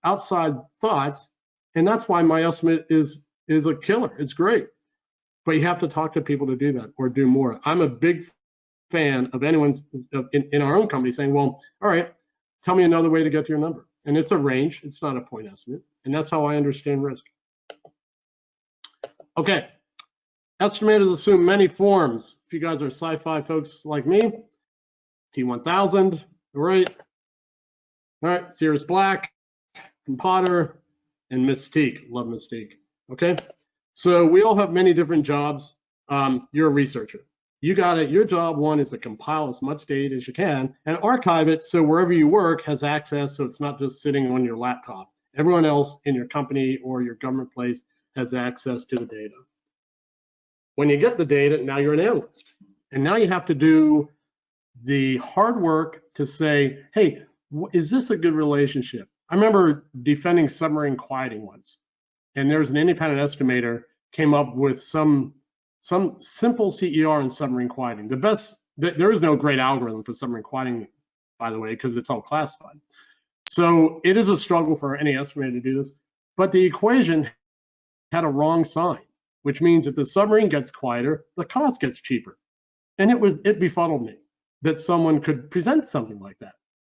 outside thoughts, and that's why my estimate is is a killer. It's great. But you have to talk to people to do that or do more. I'm a big fan of anyone in our own company saying, well, all right, tell me another way to get to your number. And it's a range. It's not a point estimate. And that's how I understand risk. Okay. Estimators assume many forms. If you guys are sci-fi folks like me, T1000, all right, Cirrus Black, Potter, and Mystique. Love Mystique. Okay. So we all have many different jobs. You're a researcher. You got it. Your job one is to compile as much data as you can and archive it so wherever you work has access, so it's not just sitting on your laptop. Everyone else in your company or your government place has access to the data. When you get the data, now you're an analyst. And now you have to do the hard work to say, hey, is this a good relationship? I remember defending submarine quieting once. And there's an independent estimator came up with some simple CER in submarine quieting. There is no great algorithm for submarine quieting, by the way, because it's all classified. So it is a struggle for any estimator to do this, but the equation had a wrong sign, which means if the submarine gets quieter, the cost gets cheaper. And it befuddled me that someone could present something like that,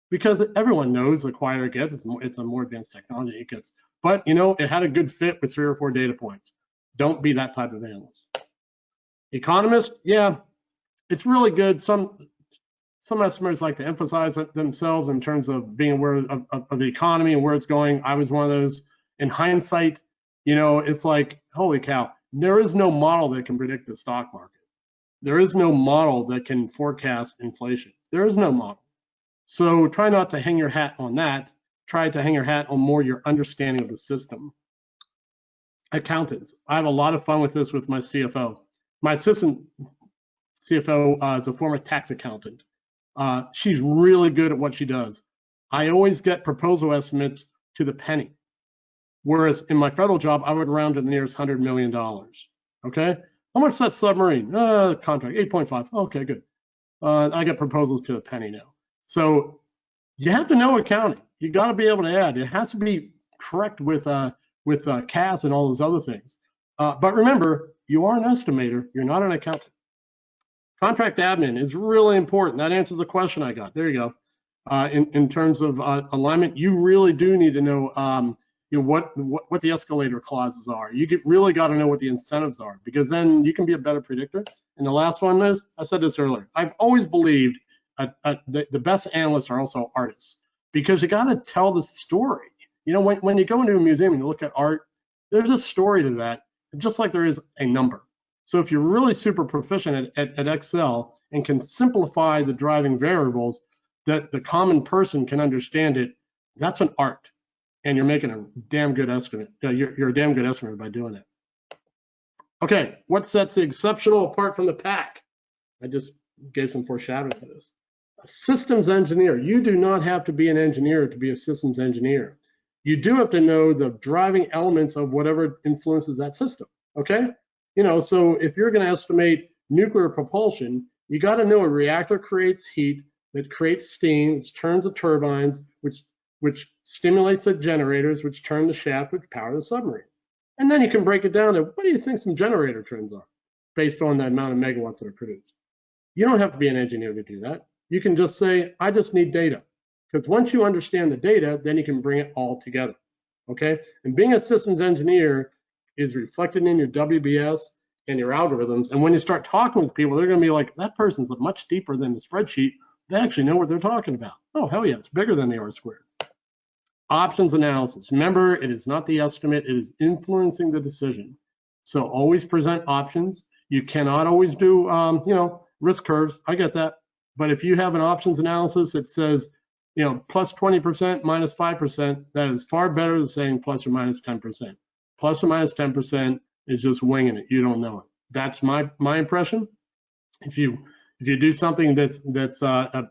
because everyone knows the quieter it gets, it's a more advanced technology it gets. But you know, it had a good fit with 3 or 4 data points. Don't be that type of analyst. Economist, yeah, it's really good. Some estimators like to emphasize it themselves in terms of being aware of the economy and where it's going. I was one of those. In hindsight, you know, it's like, holy cow, there is no model that can predict the stock market. There is no model that can forecast inflation. There is no model. So try not to hang your hat on that. Try to hang your hat on more your understanding of the system. Accountants, I have a lot of fun with this with my CFO. My assistant CFO is a former tax accountant. She's really good at what she does. I always get proposal estimates to the penny. Whereas in my federal job, I would round to the nearest $100 million. Okay? How much is that submarine? Contract, 8.5. Okay, good. I get proposals to the penny now. So you have to know accounting. You got to be able to add. It has to be correct with CAS and all those other things. But remember, you are an estimator. You're not an accountant. Contract admin is really important. That answers the question I got. There you go. In terms of alignment, you really do need to know, what the escalator clauses are. You really got to know what the incentives are, because then you can be a better predictor. And the last one is, I said this earlier, I've always believed the best analysts are also artists, because you got to tell the story. You know, when you go into a museum and you look at art, there's a story to that, just like there is a number. So if you're really super proficient at Excel and can simplify the driving variables that the common person can understand it, that's an art. And you're making a damn good estimate. You're a damn good estimator by doing it. Okay, what sets the exceptional apart from the pack? I just gave some foreshadowing to this. A systems engineer. You do not have to be an engineer to be a systems engineer. You do have to know the driving elements of whatever influences that system, okay? You know, so if you're going to estimate nuclear propulsion, you got to know a reactor creates heat, that creates steam, which turns the turbines, which stimulates the generators, which turn the shaft, which power the submarine. And then you can break it down to, what do you think some generator trends are based on the amount of megawatts that are produced? You don't have to be an engineer to do that. You can just say, I just need data. Because once you understand the data, then you can bring it all together, okay? And being a systems engineer is reflected in your WBS and your algorithms. And when you start talking with people, they're gonna be like, that person's much deeper than the spreadsheet. They actually know what they're talking about. Oh, hell yeah, it's bigger than the R squared. Options analysis. Remember, it is not the estimate, it is influencing the decision. So always present options. You cannot always do, risk curves. I get that. But if you have an options analysis that says, plus 20%, minus 5%, that is far better than saying plus or minus 10%. Plus or minus 10% is just winging it. You don't know it. That's my impression. If you do something that's a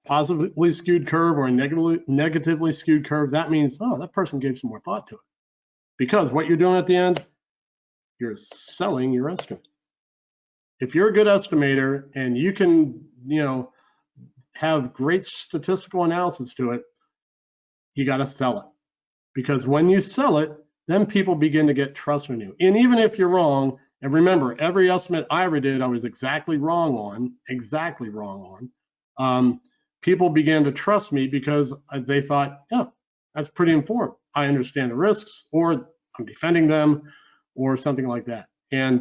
positively skewed curve or a negatively skewed curve, that means, oh, that person gave some more thought to it. Because what you're doing at the end, you're selling your estimate. If you're a good estimator and you can, have great statistical analysis to it, you got to sell it. Because when you sell it, then people begin to get trust in you. And even if you're wrong, and remember, every estimate I ever did, I was exactly wrong on. People began to trust me because they thought, yeah, that's pretty informed. I understand the risks, or I'm defending them, or something like that. And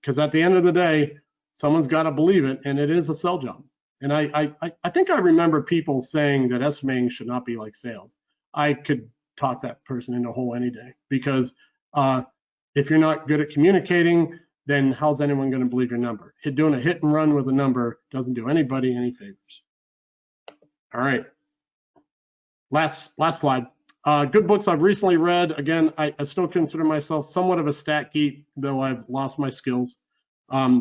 because at the end of the day, someone's got to believe it, and it is a sell job. And I think I remember people saying that estimating should not be like sales. I could talk that person into a hole any day, because if you're not good at communicating, then how's anyone going to believe your number? Doing a hit and run with a number doesn't do anybody any favors. All right, last slide. Good books I've recently read. Again, I still consider myself somewhat of a stat geek, though I've lost my skills.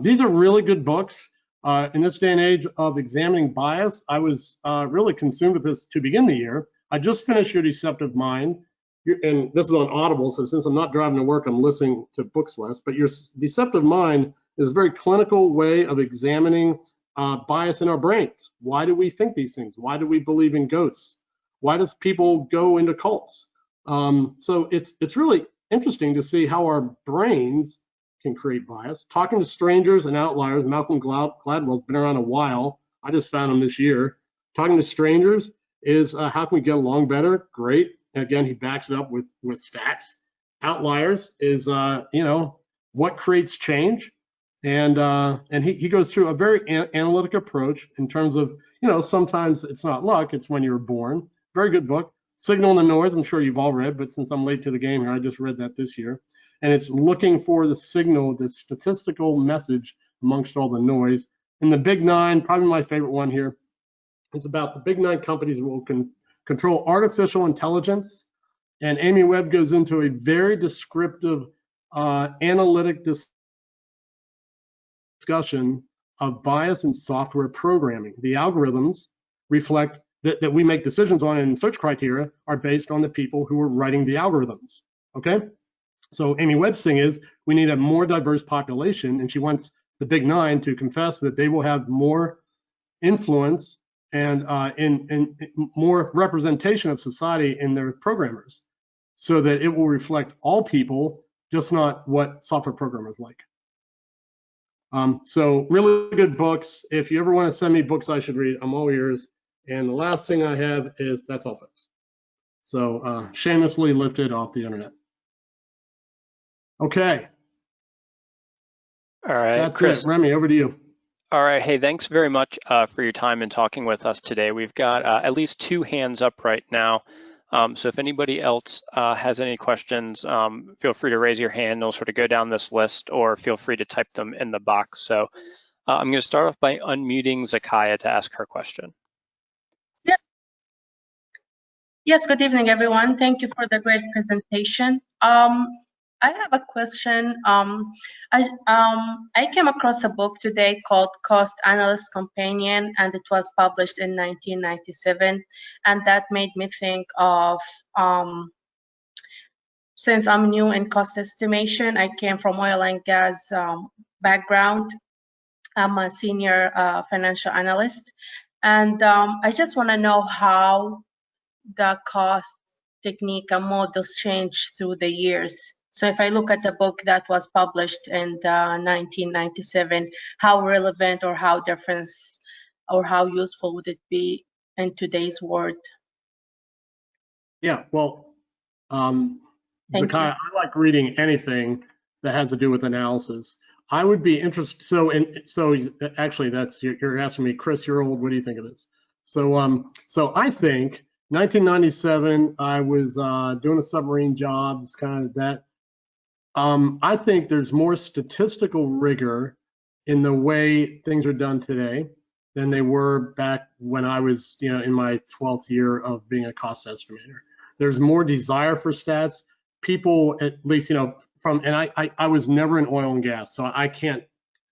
These are really good books. In this day and age of examining bias, I was really consumed with this to begin the year. I just finished Your Deceptive Mind, and this is on Audible, so since I'm not driving to work, I'm listening to books less, but Your Deceptive Mind is a very clinical way of examining bias in our brains. Why do we think these things? Why do we believe in ghosts? Why do people go into cults? So it's really interesting to see how our brains can create bias. Talking to strangers and outliers, Malcolm Gladwell's been around a while. I just found him this year. Talking to strangers is how can we get along better? Great. Again, he backs it up with stats. Outliers is what creates change, and he goes through a very analytic approach in terms of sometimes it's not luck, it's when you were born. Very good book. Signal and the Noise, I'm sure you've all read, but since I'm late to the game here, I just read that this year. And it's looking for the signal, the statistical message amongst all the noise. And the Big Nine, probably my favorite one here, is about the Big Nine companies that will control artificial intelligence. And Amy Webb goes into a very descriptive analytic discussion of bias in software programming. The algorithms reflect that we make decisions on and search criteria are based on the people who are writing the algorithms, okay? So Amy Webb's thing is we need a more diverse population, and she wants the Big Nine to confess that they will have more influence and in more representation of society in their programmers, so that it will reflect all people, just not what software programmers like. So really good books. If you ever want to send me books I should read, I'm all ears. And the last thing I have is that's all, folks. So shamelessly lifted off the internet. Okay. All right, that's Chris. it. Remy, over to you. All right. Hey, thanks very much for your time and talking with us today. We've got at least 2 hands up right now. So if anybody else has any questions, feel free to raise your hand. They'll sort of go down this list, or feel free to type them in the box. So I'm going to start off by unmuting Zakaya to ask her question. Yep. Yes, good evening, everyone. Thank you for the great presentation. I have a question. I came across a book today called Cost Analyst Companion, and it was published in 1997. And that made me think of, since I'm new in cost estimation, I came from oil and gas background. I'm a senior financial analyst. And I just want to know how the cost technique and models change through the years. So if I look at the book that was published in 1997, how relevant or how different or how useful would it be in today's world? Yeah, well, Zakaya, I like reading anything that has to do with analysis. I would be interested. So actually, that's you're asking me, Chris. You're old. What do you think of this? So I think 1997, I was doing a submarine jobs, kind of that. I think there's more statistical rigor in the way things are done today than they were back when I was, in my 12th year of being a cost estimator. There's more desire for stats. People, at least, and I was never in oil and gas, so I can't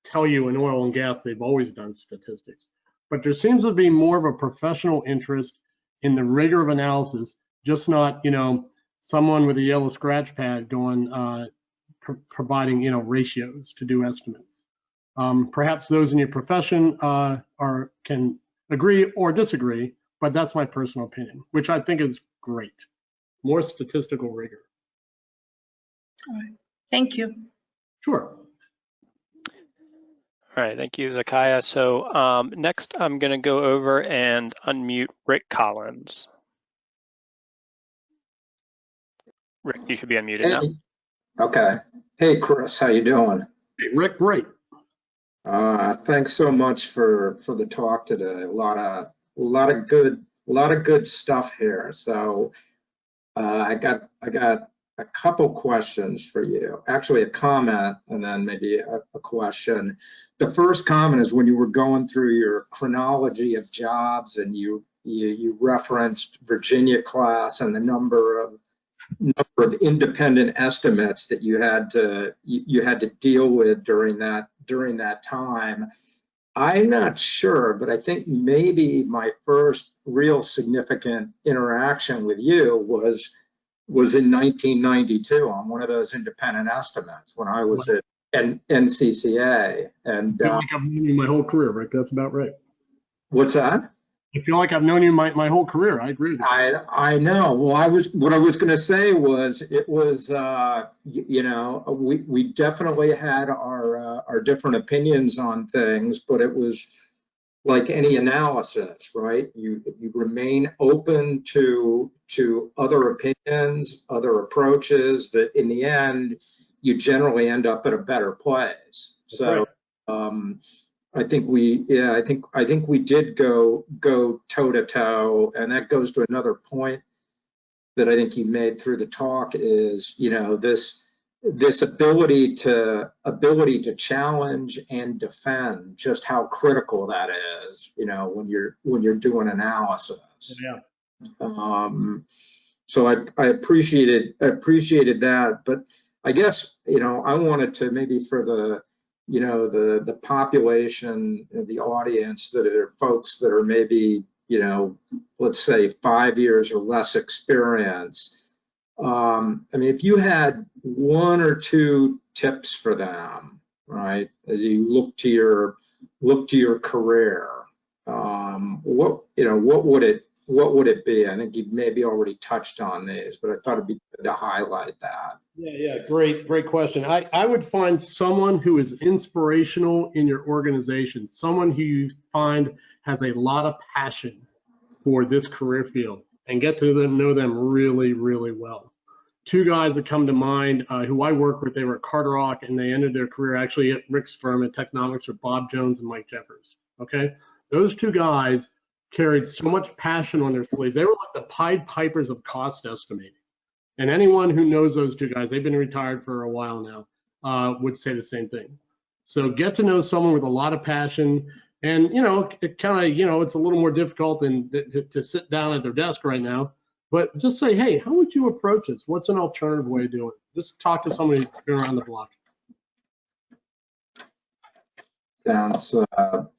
tell you in oil and gas they've always done statistics. But there seems to be more of a professional interest in the rigor of analysis, just not, someone with a yellow scratch pad going, providing, ratios to do estimates. Perhaps those in your profession can agree or disagree, but that's my personal opinion, which I think is great. More statistical rigor. All right. Thank you. Sure. All right, thank you, Zakaya. So next, I'm going to go over and unmute Rick Collins. Rick, you should be unmuted now. Okay. Hey, Chris, how you doing? Hey, Rick, great. Thanks so much for the talk today. A lot of good stuff here. So I got a couple questions for you. Actually, a comment and then maybe a question. The first comment is when you were going through your chronology of jobs and you referenced Virginia class and the number of independent estimates that you had to deal with during that time. I'm not sure, but I think maybe my first real significant interaction with you was in 1992 on one of those independent estimates when I was at NCCA. And I feel like I've known you my whole career, Rick. That's about right. What's that? I feel like I've known you my whole career. I agree with you. I know. Well, what I was going to say was it was we definitely had our different opinions on things, but it was like any analysis, right? You remain open to other opinions, other approaches that in the end you generally end up at a better place. So I think we did go toe to toe, and that goes to another point that I think you made through the talk is, this ability to challenge and defend, just how critical that is, when you're doing analysis. Yeah. So I appreciated that, but I guess I wanted to maybe for the population, the audience that are folks that are maybe let's say 5 years or less experience. I mean, if you had one or two tips for them, right, as you look to your career, what would it be? I think you maybe already touched on these, but I thought it'd be good to highlight that. Yeah, great question. I would find someone who is inspirational in your organization, someone who you find has a lot of passion for this career field, and get to know them really, really well. Two guys that come to mind who I work with, they were at Carter-Hawk and they ended their career actually at Rick's firm at Technomics with Bob Jones and Mike Jeffers. Okay, those two guys carried so much passion on their sleeves. They were like the Pied Pipers of cost estimating. And anyone who knows those two guys, they've been retired for a while now, would say the same thing. So get to know someone with a lot of passion. And, it kind of, it's a little more difficult than to sit down at their desk right now. But just say, hey, how would you approach this? What's an alternative way of doing it? Just talk to somebody who's been around the block.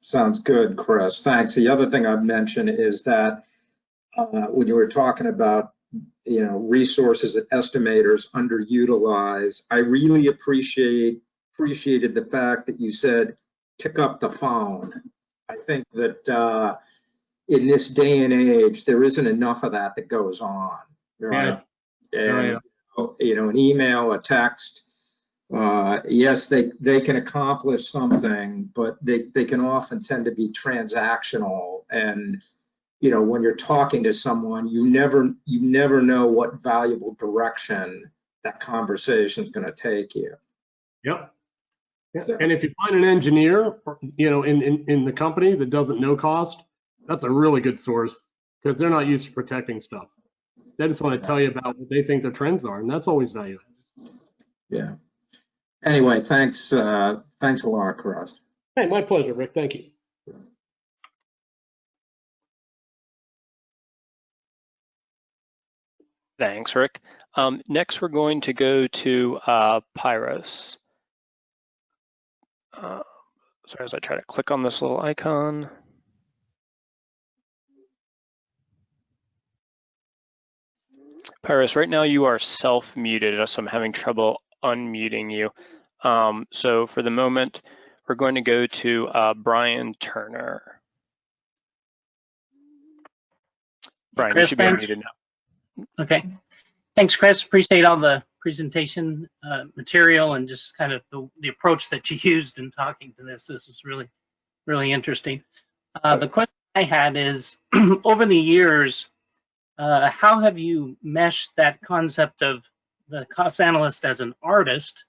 Sounds good, Chris. Thanks. The other thing I've mentioned is that when you were talking about resources that estimators underutilize, I really appreciated the fact that you said pick up the phone. I think that in this day and age, there isn't enough of that goes on, right? Yeah. And an email, a text, yes, they can accomplish something, but they can often tend to be transactional. And when you're talking to someone, you never know what valuable direction that conversation is going to take you. Yep. So, and if you find an engineer, in the company that doesn't know cost, that's a really good source because they're not used to protecting stuff. They just want to tell you about what they think their trends are, and that's always valuable. Yeah. Anyway, thanks a lot, Chris. Hey, my pleasure, Rick. Thank you. Thanks, Rick. Next, we're going to go to Pyros. Sorry, as I try to click on this little icon. Pyros, right now you are self-muted, so I'm having trouble unmuting you. So for the moment, we're going to go to Brian Turner. Brian, Chris, you should be unmuted now. Okay. Thanks, Chris. Appreciate all the presentation material and just kind of the approach that you used in talking to this. This is really, really interesting. The question I had is, over the years, how have you meshed that concept of the cost analyst as an artist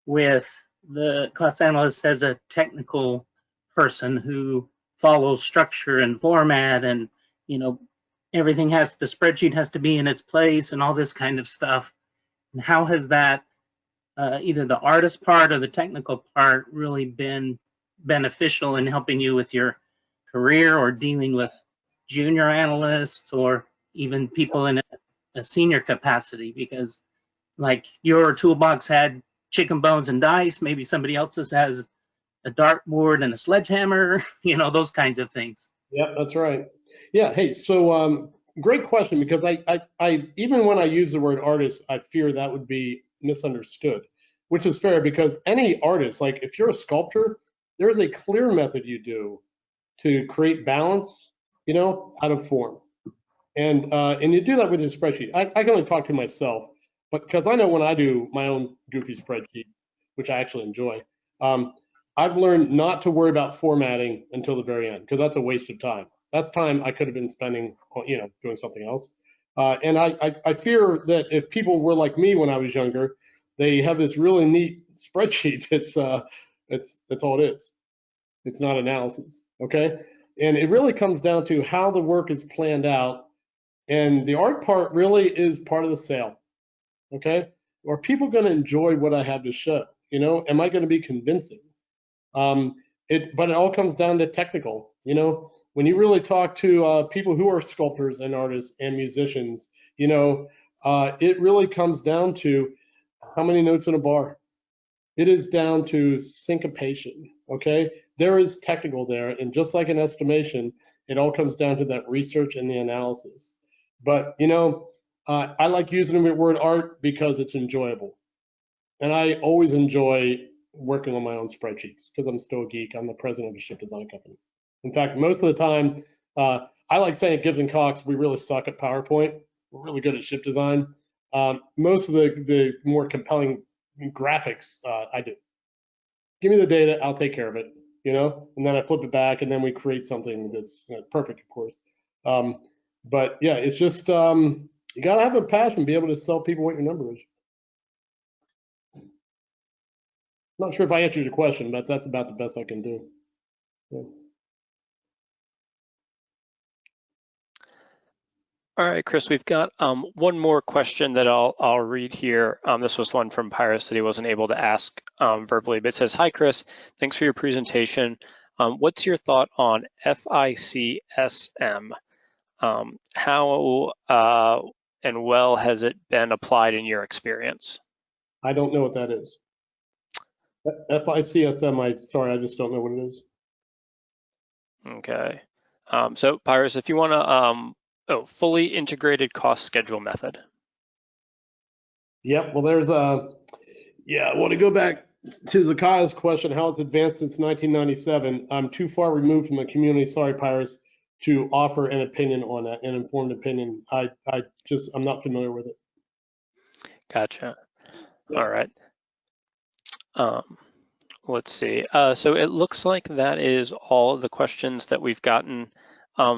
with the cost analyst as a technical person who follows structure and format, and everything the spreadsheet has to be in its place and all this kind of stuff? And how has that, either the artist part or the technical part, really been beneficial in helping you with your career or dealing with junior analysts or even people in a senior capacity? Because like your toolbox had chicken bones and dice, maybe somebody else's has a dartboard and a sledgehammer, those kinds of things. Yeah, that's right. Yeah, hey, so great question, because I even when I use the word artist, I fear that would be misunderstood, which is fair, because any artist, like if you're a sculptor, there's a clear method you do to create balance, out of form. And you do that with your spreadsheet. I can only talk to myself, but because I know when I do my own goofy spreadsheet, which I actually enjoy, I've learned not to worry about formatting until the very end, because that's a waste of time. That's time I could have been spending, doing something else. And I fear that if people were like me when I was younger, they have this really neat spreadsheet. It's all it is. It's not analysis, okay? And it really comes down to how the work is planned out. And the art part really is part of the sale, okay? Are people going to enjoy what I have to show? Am I going to be convincing? But it all comes down to technical. When you really talk to people who are sculptors and artists and musicians, it really comes down to how many notes in a bar. It is down to syncopation, okay? There is technical there, and just like an estimation, it all comes down to that research and the analysis. But, I like using the word art because it's enjoyable. And I always enjoy working on my own spreadsheets because I'm still a geek. I'm the president of a ship design company. In fact, most of the time, I like saying at Gibbs Cox, we really suck at PowerPoint. We're really good at ship design. Most of the more compelling graphics, I do. Give me the data, I'll take care of it, and then I flip it back, and then we create something that's perfect, of course. But yeah, it's just, you got to have a passion, be able to sell people what your number is. Not sure if I answered your question, but that's about the best I can do. Yeah. All right, Chris, we've got one more question that I'll read here. This was one from Pyrus that he wasn't able to ask verbally, but it says, "Hi, Chris. Thanks for your presentation. What's your thought on FICSM? How and well has it been applied in your experience?" I don't know what that is. FICSM, sorry, I just don't know what it is. Okay. So Pyrus, if you want to, fully integrated cost schedule method. Yep, well, there's I want to go back to Zakai's question, how it's advanced since 1997. I'm too far removed from the community, sorry, Pyrus, to offer an opinion on that, an informed opinion. I'm not familiar with it. Gotcha. Yeah. All right. Let's see. So it looks like that is all the questions that we've gotten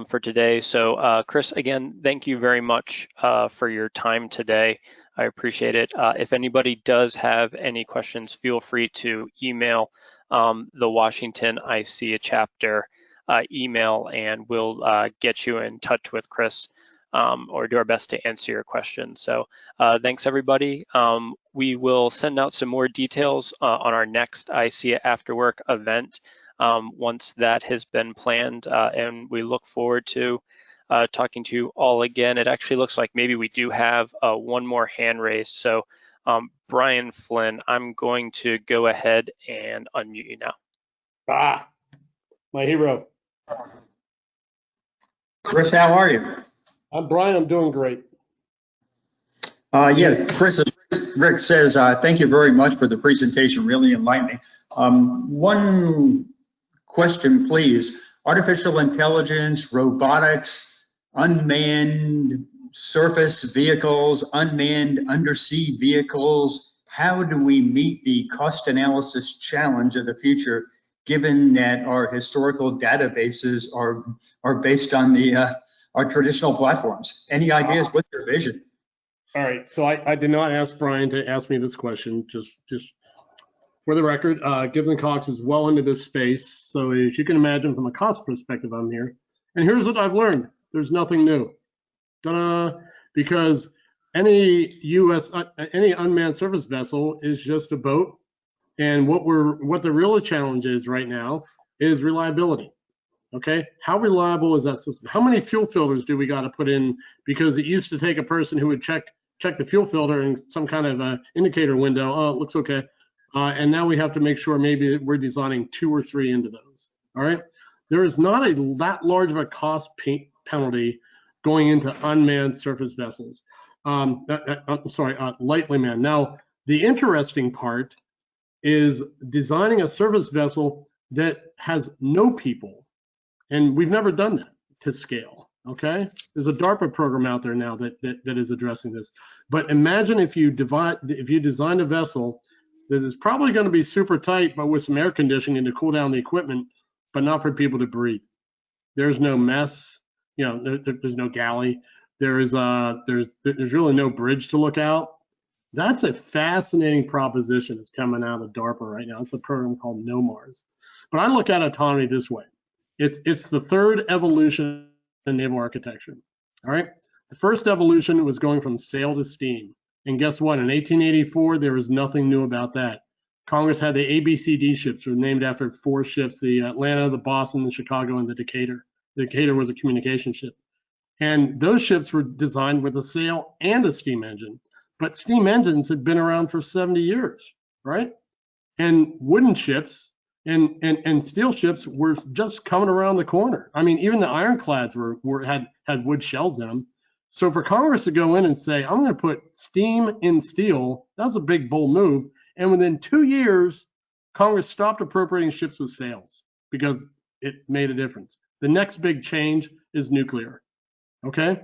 for today. So Chris, again, thank you very much for your time today. I appreciate it. If anybody does have any questions, feel free to email the Washington ICEAA chapter email, and we'll get you in touch with Chris or do our best to answer your questions. So thanks, everybody. We will send out some more details on our next ICEAA AfterWork event once that has been planned, and we look forward to talking to you all again. It actually looks like maybe we do have one more hand raised. So Brian Flynn, I'm going to go ahead and unmute you now. Ah, my hero. Chris, how are you? I'm Brian, I'm doing great. Yeah, Chris, as Rick says, thank you very much for the presentation, really enlightening. One question, please. Artificial intelligence, robotics, unmanned surface vehicles, unmanned undersea vehicles. How do we meet the cost analysis challenge of the future, given that our historical databases are based on our traditional platforms? Any ideas? What's your vision? All right, so I did not ask Brian to ask me this question. Just for the record, Gibbs Cox is well into this space. So as you can imagine, from a cost perspective, I'm here. And here's what I've learned: there's nothing new. Because any any unmanned surface vessel is just a boat, and what the real challenge is right now is reliability. Okay, how reliable is that system? How many fuel filters do we got to put in? Because it used to take a person who would check the fuel filter in some kind of a indicator window. Oh, it looks okay. And now we have to make sure maybe we're designing 2 or 3 into those. All right, there is not that large of a cost penalty going into unmanned surface vessels. I'm sorry, lightly manned. Now, the interesting part is designing a surface vessel that has no people. And we've never done that to scale, okay? There's a DARPA program out there now that is addressing this. But imagine if you designed a vessel that is probably gonna be super tight, but with some air conditioning to cool down the equipment, but not for people to breathe. There's no mess, you know, there's no galley. There's really no bridge to look out. That's a fascinating proposition that's coming out of DARPA right now. It's a program called NOMARS. But I look at autonomy this way. It's the third evolution in naval architecture. All right. The first evolution was going from sail to steam. And guess what? In 1884, there was nothing new about that. Congress had the ABCD ships, were named after 4 ships: the Atlanta, the Boston, the Chicago, and the Decatur. The Decatur was a communication ship. And those ships were designed with a sail and a steam engine. But steam engines had been around for 70 years, right? And wooden ships and steel ships were just coming around the corner. I mean, even the ironclads had wood shells in them. So for Congress to go in and say, I'm going to put steam in steel, that was a big, bold move. And within 2 years, Congress stopped appropriating ships with sails because it made a difference. The next big change is nuclear, okay?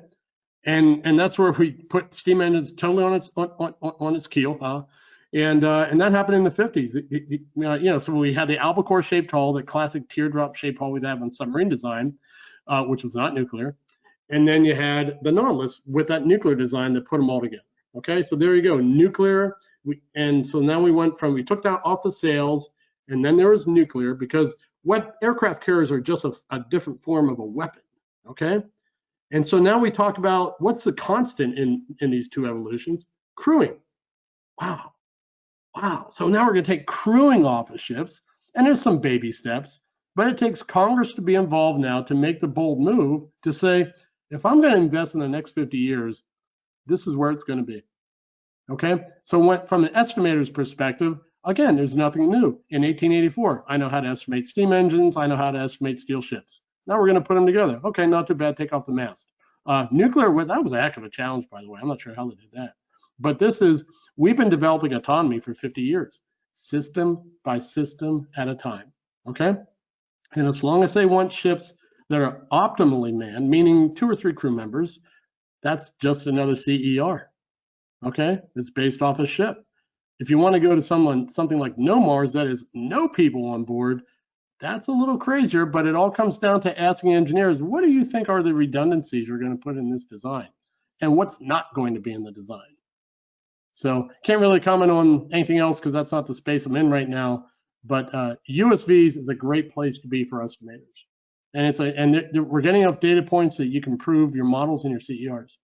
And that's where we put steam engines totally on its keel. And that happened in the 50s. You know, so we had the albacore shaped hull, the classic teardrop shaped hull we'd have on submarine design, which was not nuclear. And then you had the Nautilus with that nuclear design that put them all together. Okay, so there you go, nuclear. And so now we took that off the sails, and then there was nuclear, because what aircraft carriers are just a different form of a weapon. Okay, and so now we talk about what's the constant in these 2 evolutions? Crewing. Wow. So now we're going to take crewing off of ships, and there's some baby steps, but it takes Congress to be involved now to make the bold move to say, if I'm going to invest in the next 50 years, this is where it's going to be. Okay. So from an estimator's perspective, again, there's nothing new. In 1884, I know how to estimate steam engines. I know how to estimate steel ships. Now we're going to put them together. Okay, not too bad. Take off the mast. Nuclear, that was a heck of a challenge, by the way. I'm not sure how they did that. But we've been developing autonomy for 50 years, system by system at a time, okay? And as long as they want ships that are optimally manned, meaning 2 or 3 crew members, that's just another CER, okay? It's based off a ship. If you want to go to something like NOMARS, that is no people on board, that's a little crazier, but it all comes down to asking engineers, what do you think are the redundancies you're going to put in this design? And what's not going to be in the design? So can't really comment on anything else because that's not the space I'm in right now. But USVs is a great place to be for estimators, and we're getting enough data points that you can prove your models and your CERs.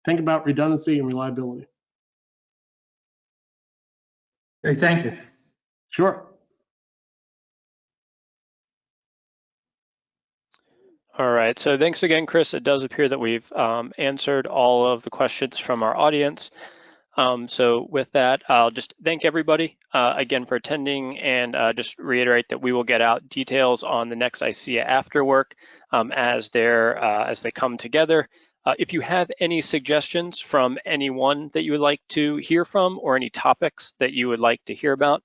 Think about redundancy and reliability. Hey, thank you. Sure. All right, so thanks again, Chris. It does appear that we've answered all of the questions from our audience. So with that, I'll just thank everybody again for attending, and just reiterate that we will get out details on the next ICEAA AfterWork as they come together. If you have any suggestions from anyone that you would like to hear from, or any topics that you would like to hear about,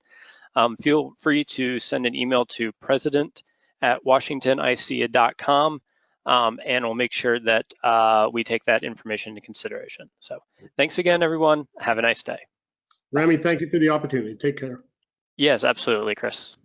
feel free to send an email to president@washingtonicea.com. and we'll make sure that we take that information into consideration. So thanks again, everyone. Have a nice day. Rami, thank you for the opportunity. Take care. Yes, absolutely, Chris.